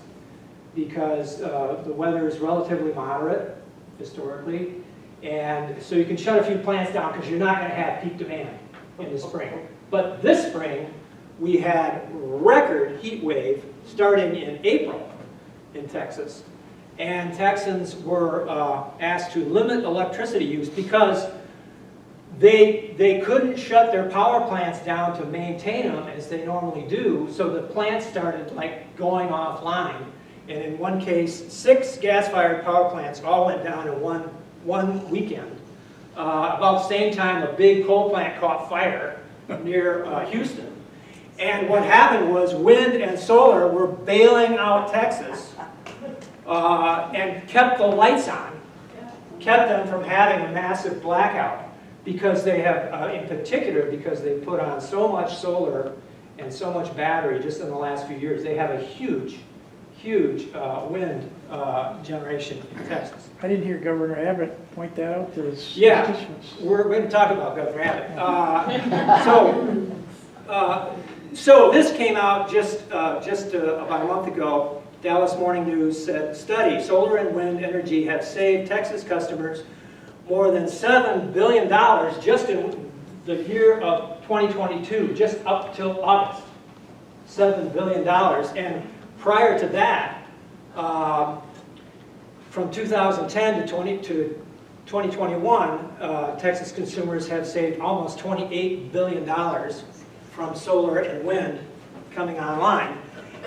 because the weather is relatively moderate historically, and so you can shut a few plants down because you're not going to have peak demand in the spring. But this spring, we had record heat wave starting in April in Texas, and Texans were asked to limit electricity use because they couldn't shut their power plants down to maintain them as they normally do, so the plants started like going offline. And in one case, 6 gas-fired power plants all went down in one weekend. About the same time, a big coal plant caught fire near Houston. And what happened was wind and solar were bailing out Texas and kept the lights on, kept them from having a massive blackout. Because they have, in particular, because they put on so much solar and so much battery just in the last few years, they have a huge wind generation in Texas. I didn't hear Governor Abbott point that out to his constituents. We're going to talk about Governor Abbott. So this came out just about a month ago. Dallas Morning News said, study, solar and wind energy have saved Texas customers more than $7 billion just in the year of 2022, just up till August. $7 billion. And prior to that, from 2010 to 2021, Texas consumers have saved almost $28 billion from solar and wind coming online.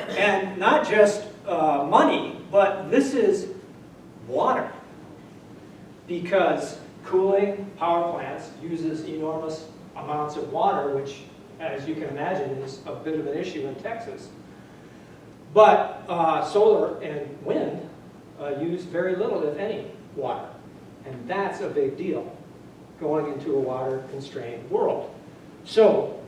And not just money, but this is water. Because cooling power plants uses enormous amounts of water, which, as you can imagine, is a bit of an issue in Texas. But solar and wind use very little, if any, water. And that's a big deal, going into a water-constrained world. So,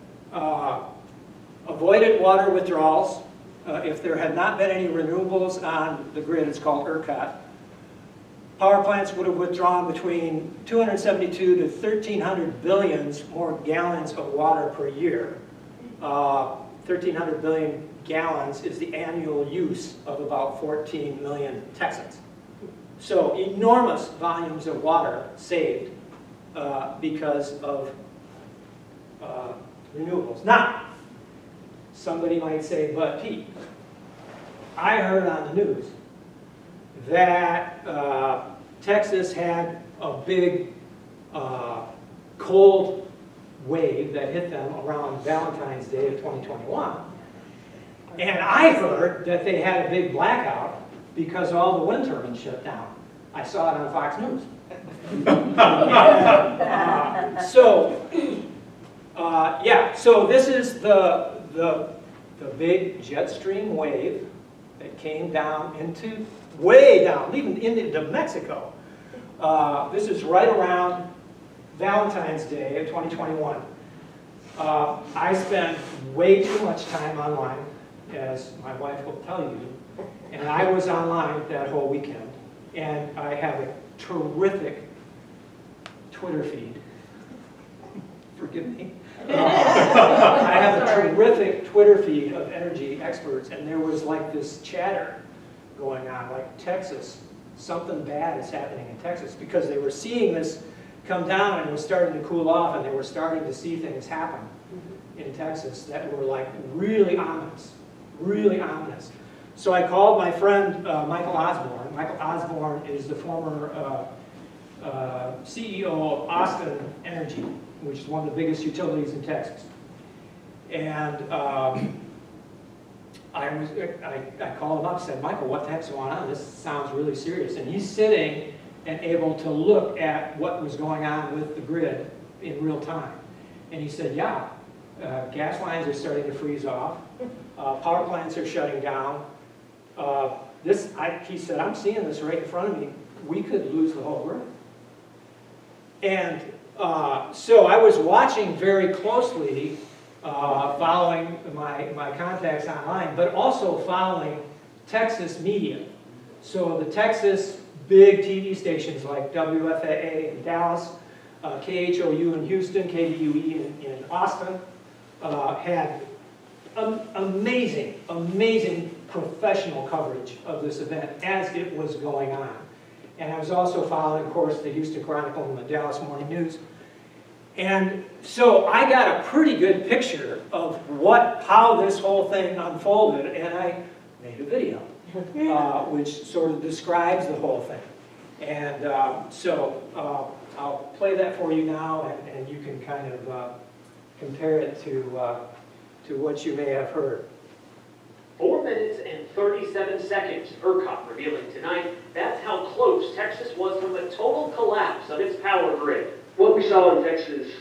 avoided water withdrawals. If there had not been any renewables on the grid, it's called ERCOT, power plants would have withdrawn between 272 to 1,300 billions more gallons of water per year. 1,300 billion gallons is the annual use of about 14 million Texans. So enormous volumes of water saved because of renewables. Now, somebody might say, but Pete, I heard on the news that Texas had a big cold wave that hit them around Valentine's Day of 2021. And I heard that they had a big blackout because all the wind turbines shut down. I saw it on Fox News. So this is the big jet stream wave that came down into, way down, even into Mexico. This is right around Valentine's Day of 2021. I spend way too much time online, as my wife will tell you, and I was online that whole weekend, and I have a terrific Twitter feed. Forgive me. I have a terrific Twitter feed of energy experts, and there was like this chatter going on, like Texas, something bad is happening in Texas, because they were seeing this come down and it was starting to cool off, and they were starting to see things happen in Texas that were like really ominous, really ominous. So I called my friend Michael Osborne. Michael Osborne is the former CEO of Austin Energy, which is one of the biggest utilities in Texas. And I called him up and said, Michael, what the heck's going on? This sounds really serious. And he's sitting and able to look at what was going on with the grid in real time. And he said, yeah, gas lines are starting to freeze off. Power plants are shutting down. He said, I'm seeing this right in front of me. We could lose the whole grid. And so I was watching very closely, following my contacts online, but also following Texas media. So the Texas big TV stations like WFAA in Dallas, KHOU in Houston, KDUE in Austin, had amazing professional coverage of this event as it was going on. And I was also following, of course, the Houston Chronicle and the Dallas Morning News. And so I got a pretty good picture of how this whole thing unfolded, and I made a video, which sort of describes the whole thing. And I'll play that for you now, and you can kind of compare it to what you may have heard. 4 minutes and 37 seconds, ERCOT revealing tonight that's how close Texas was from a total collapse of its power grid. What we saw in Texas,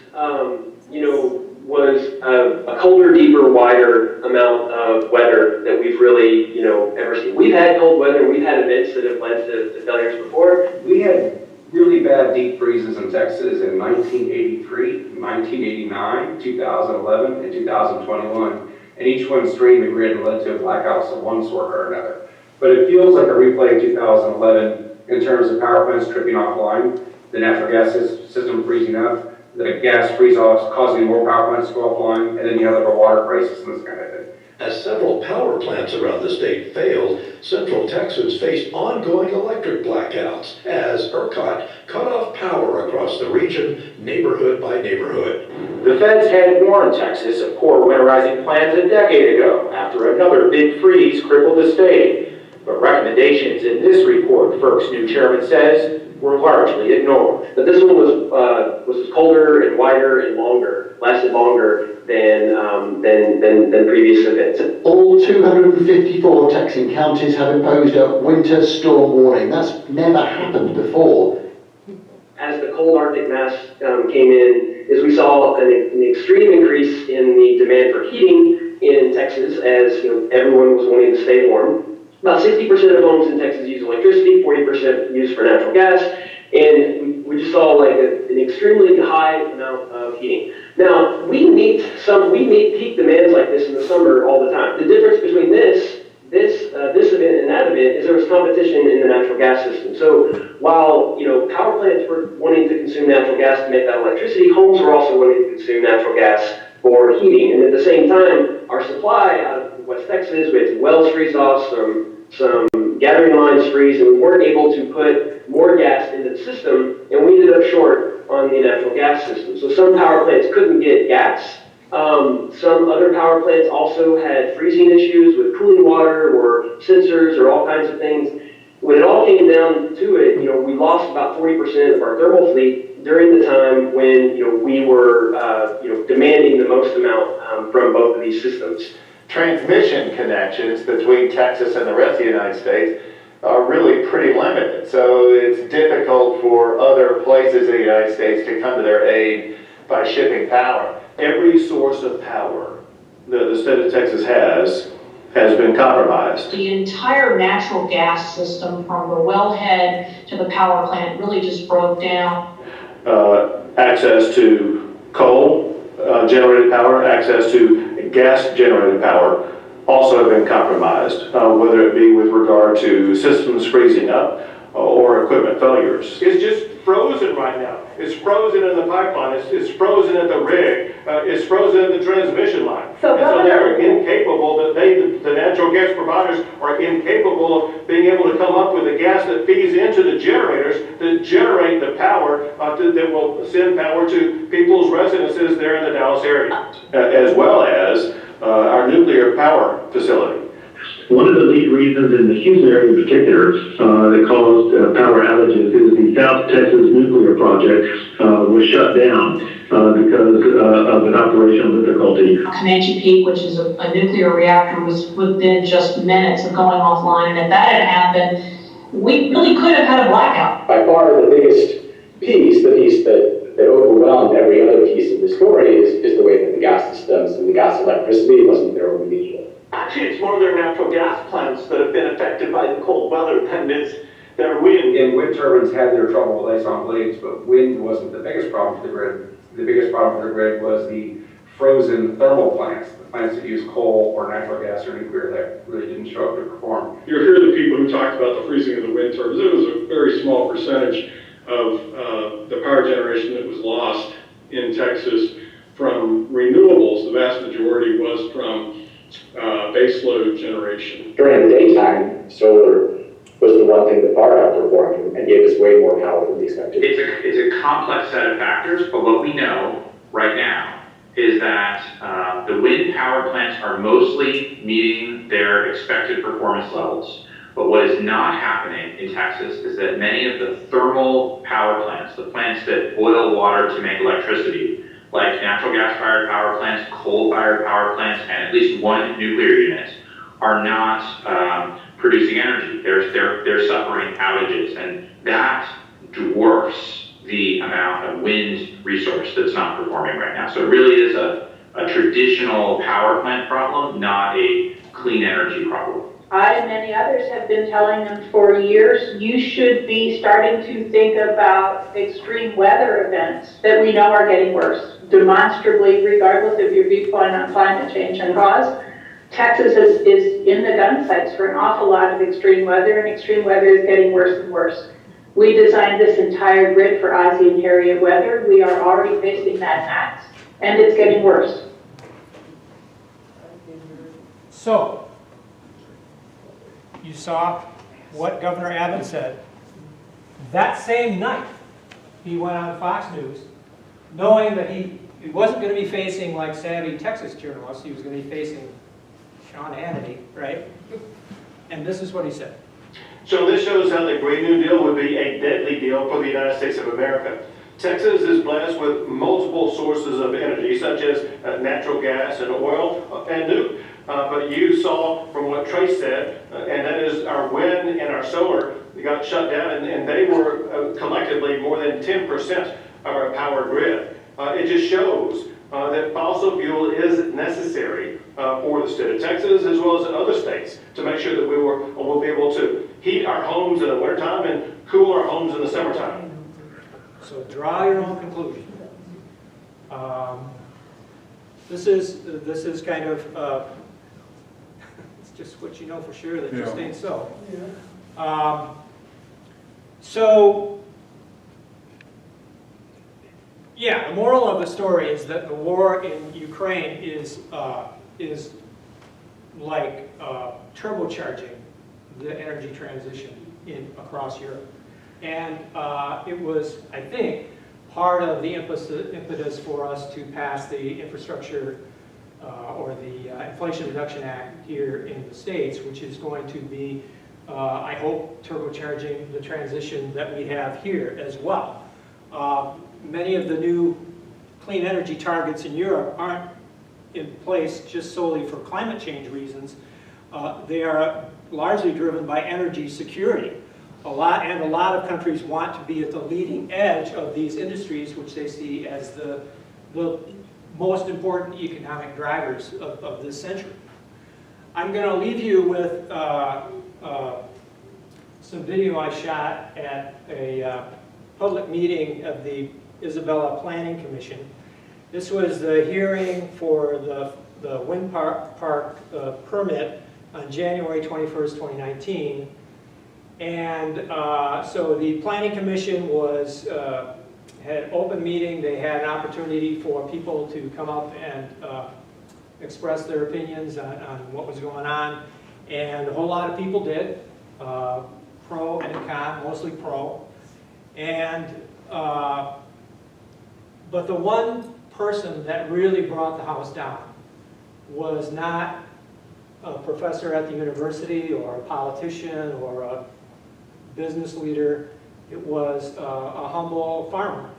was a colder, deeper, wider amount of weather that we've really, ever seen. We've had cold weather, we've had events that have led to failures before. We had really bad deep freezes in Texas in 1983, 1989, 2011, and 2021. And each one strained the grid and led to blackouts of one sort or another. But it feels like a replay of 2011 in terms of power plants tripping offline, the natural gas system freezing up, the gas freeze-offs causing more power plants to go offline, and then you have like a water crisis and this kind of thing. As several power plants around the state failed, Central Texans faced ongoing electric blackouts as ERCOT cut off power across the region, neighborhood by neighborhood. The feds had warned Texas of poor winterizing plans a decade ago after another big freeze crippled the state. But recommendations in this report, FERC's new chairman says, were largely ignored. But this one was colder and wider and longer, lasted longer than previous events. All 254 Texan counties have imposed a winter storm warning. That's never happened before. As the cold Arctic mass came in, as we saw an extreme increase in the demand for heating in Texas, as everyone was wanting to stay warm. About 60% of homes in Texas use electricity, 40% use for natural gas, and we just saw like an extremely high amount of heating. Now, we meet peak demands like this in the summer all the time. The difference between this event and that event is there was competition in the natural gas system. So while power plants were wanting to consume natural gas to make that electricity, homes were also wanting to consume natural gas for heating. And at the same time, our supply out of West Texas, we had some wells freeze off, some gathering lines freeze, and we weren't able to put more gas into the system, and we ended up short on the natural gas system. So some power plants couldn't get gas. Some other power plants also had freezing issues with cooling water or sensors or all kinds of things. When it all came down to it, we lost about 40% of our thermal fleet during the time when we were demanding the most amount from both of these systems. transmission connections between Texas and the rest of the United States are really pretty limited. So it's difficult for other places in the United States to come to their aid by shipping power. Every source of power that the state of Texas has been compromised. The entire natural gas system from the wellhead to the power plant really just broke down. Access to coal generated power, access to gas generated power also have been compromised, whether it be with regard to systems freezing up or equipment failures. It's just frozen right now. It's frozen in the pipeline. It's frozen at the rig. It's frozen at the transmission line. So they're incapable, the natural gas providers are incapable of being able to come up with the gas that feeds into the generators that generate the power that will send power to people's residences there in the Dallas area, as well as our nuclear power facility. One of the lead reasons in the Houston area in particular that caused power outages is the South Texas nuclear project was shut down because of an operational difficulty. Comanche Peak, which is a nuclear reactor, was within just minutes of going offline, and if that had happened, we really could have had a blackout. By far the biggest piece, the piece that overwhelmed every other piece of the story is the way that the gas systems and the gas electricity wasn't there when we needed it. Actually, it's more their natural gas plants that have been affected by the cold weather than it is their wind. And wind turbines had their trouble with ice on blades, but wind wasn't the biggest problem for the grid. The biggest problem for the grid was the frozen thermal plants, the plants that use coal or natural gas or nuclear that really didn't show up to perform. You hear the people who talked about the freezing of the wind turbines. It was a very small percentage of the power generation that was lost in Texas from renewables. The vast majority was from baseload generation. During the daytime, solar was the one thing that far outperformed and gave us way more power than we expected. It's a complex set of factors, but what we know right now is that the wind power plants are mostly meeting their expected performance levels. But what is not happening in Texas is that many of the thermal power plants, the plants that boil water to make electricity, like natural gas-fired power plants, coal-fired power plants, and at least one nuclear unit, are not producing energy. They're suffering outages, and that dwarfs the amount of wind resource that's not performing right now. So it really is a traditional power plant problem, not a clean energy problem. I and many others have been telling them for years, you should be starting to think about extreme weather events that we know are getting worse, demonstrably, regardless of your viewpoint on climate change and cause. Texas is in the gun sights for an awful lot of extreme weather, and extreme weather is getting worse and worse. We designed this entire grid for Ozzie and Harriet weather. We are already facing that max, and it's getting worse. So, you saw what Governor Abbott said. That same night, he went on Fox News, knowing that he wasn't going to be facing like savvy Texas journalists, he was going to be facing Sean Hannity, right? And this is what he said. So this shows how the Green New Deal would be a deadly deal for the United States of America. Texas is blessed with multiple sources of energy, such as natural gas and oil and nuke. But you saw from what Trace said, and that is our wind and our solar got shut down, and they were collectively more than 10% of our power grid. It just shows that fossil fuel is necessary for the state of Texas as well as in other states to make sure that we'll be able to heat our homes in the wintertime and cool our homes in the summertime. So draw your own conclusion. This is kind of it's just what you know for sure that just ain't so. Yeah, the moral of the story is that the war in Ukraine is like turbocharging the energy transition across Europe. And it was, I think, part of the impetus for us to pass the infrastructure or the Inflation Reduction Act here in the States, which is going to be, I hope, turbocharging the transition that we have here as well. Many of the new clean energy targets in Europe aren't in place just solely for climate change reasons. They are largely driven by energy security. A lot of countries want to be at the leading edge of these industries, which they see as the most important economic drivers of this century. I'm going to leave you with some video I shot at a public meeting of the Isabella Planning Commission. This was the hearing for the wind park permit on January 21st, 2019. And so the Planning Commission had open meeting. They had an opportunity for people to come up and express their opinions on what was going on. And a whole lot of people did, pro and con, mostly pro. And, but the one person that really brought the house down was not a professor at the university or a politician or a business leader. It was a humble farmer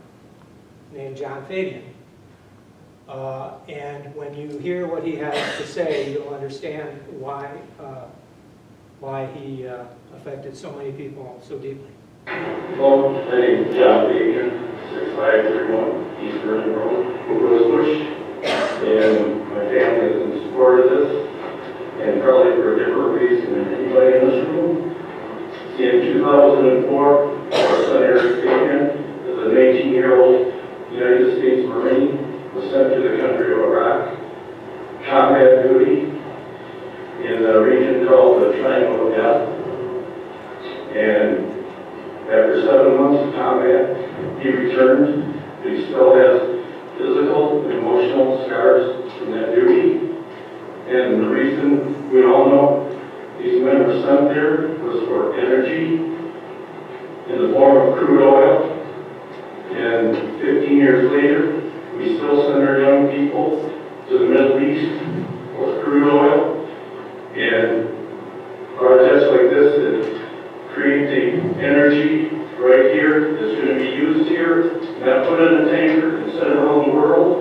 named John Fabian. And when you hear what he has to say, you'll understand why he affected so many people so deeply. Hello, my name is John Fabian, 6531 East Vernon Road, Rosebush, and my family is in support of this, and probably for a different reason than anybody in this room. In 2004, our son Eric Fabian, as an 18-year-old United States Marine, was sent to the country of Iraq, combat duty in a region called the Triangle of Death, and after 7 months of combat, he returned. He still has physical and emotional scars from that duty. And the reason we all know these men were sent there was for energy in the form of crude oil. And 15 years later, we still send our young people to the Middle East for crude oil. And projects like this that create the energy right here that's going to be used here, not put in a tanker and sent around the world.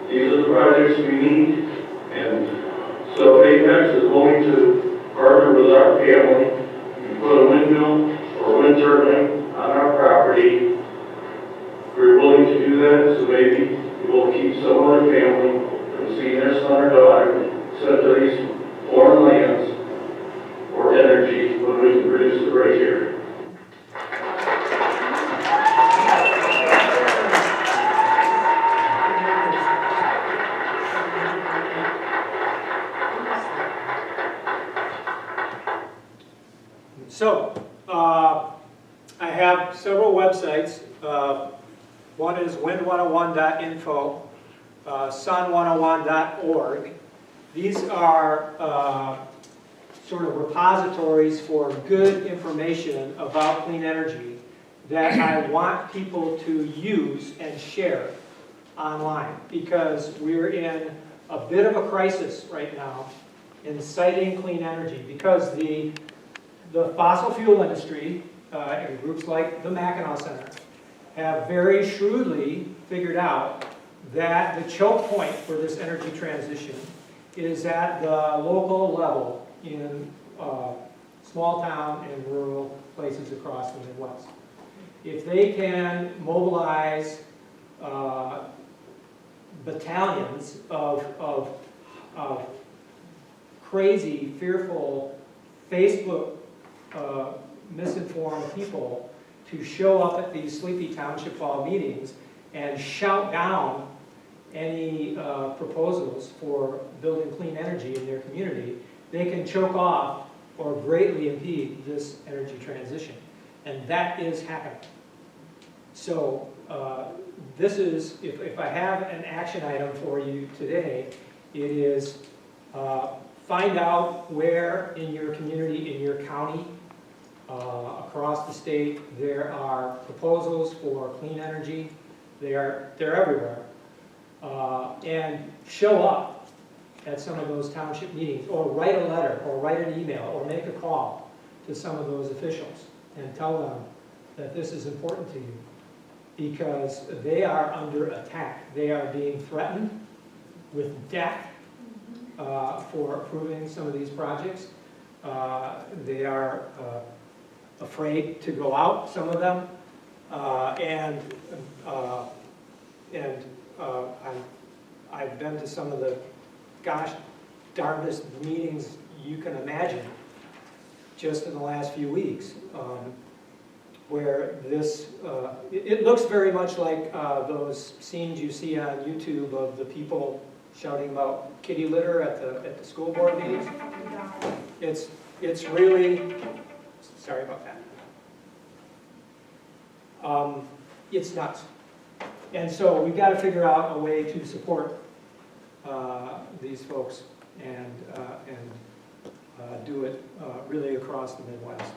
These are the projects we need. And so Apex is willing to partner with our family and put a windmill or wind turbine on our property. We're willing to do that, so maybe it will keep some other family from seeing their son or daughter sent to these foreign lands for energy when we can produce it right here. So, I have several websites. One is wind101.info, sun101.org. These are sort of repositories for good information about clean energy that I want people to use and share online, because we're in a bit of a crisis right now in citing clean energy, because the fossil fuel industry and groups like the Mackinac Center have very shrewdly figured out that the choke point for this energy transition is at the local level in small town and rural places across the Midwest. If they can mobilize battalions of crazy, fearful, Facebook misinformed people to show up at these sleepy township hall meetings and shout down any proposals for building clean energy in their community, they can choke off or greatly impede this energy transition. And that is happening. So this is, if I have an action item for you today, it is find out where in your community, in your county, across the state, there are proposals for clean energy. They're everywhere. And show up at some of those township meetings, or write a letter, or write an email, or make a call to some of those officials and tell them that this is important to you, because they are under attack. They are being threatened with death for approving some of these projects. They are afraid to go out, some of them, I've been to some of the gosh darndest meetings you can imagine just in the last few weeks, where this, it looks very much like those scenes you see on YouTube of the people shouting about kitty litter at the school board meetings. It's really, sorry about that. It's nuts. And so we've got to figure out a way to support these folks and do it really across the Midwest.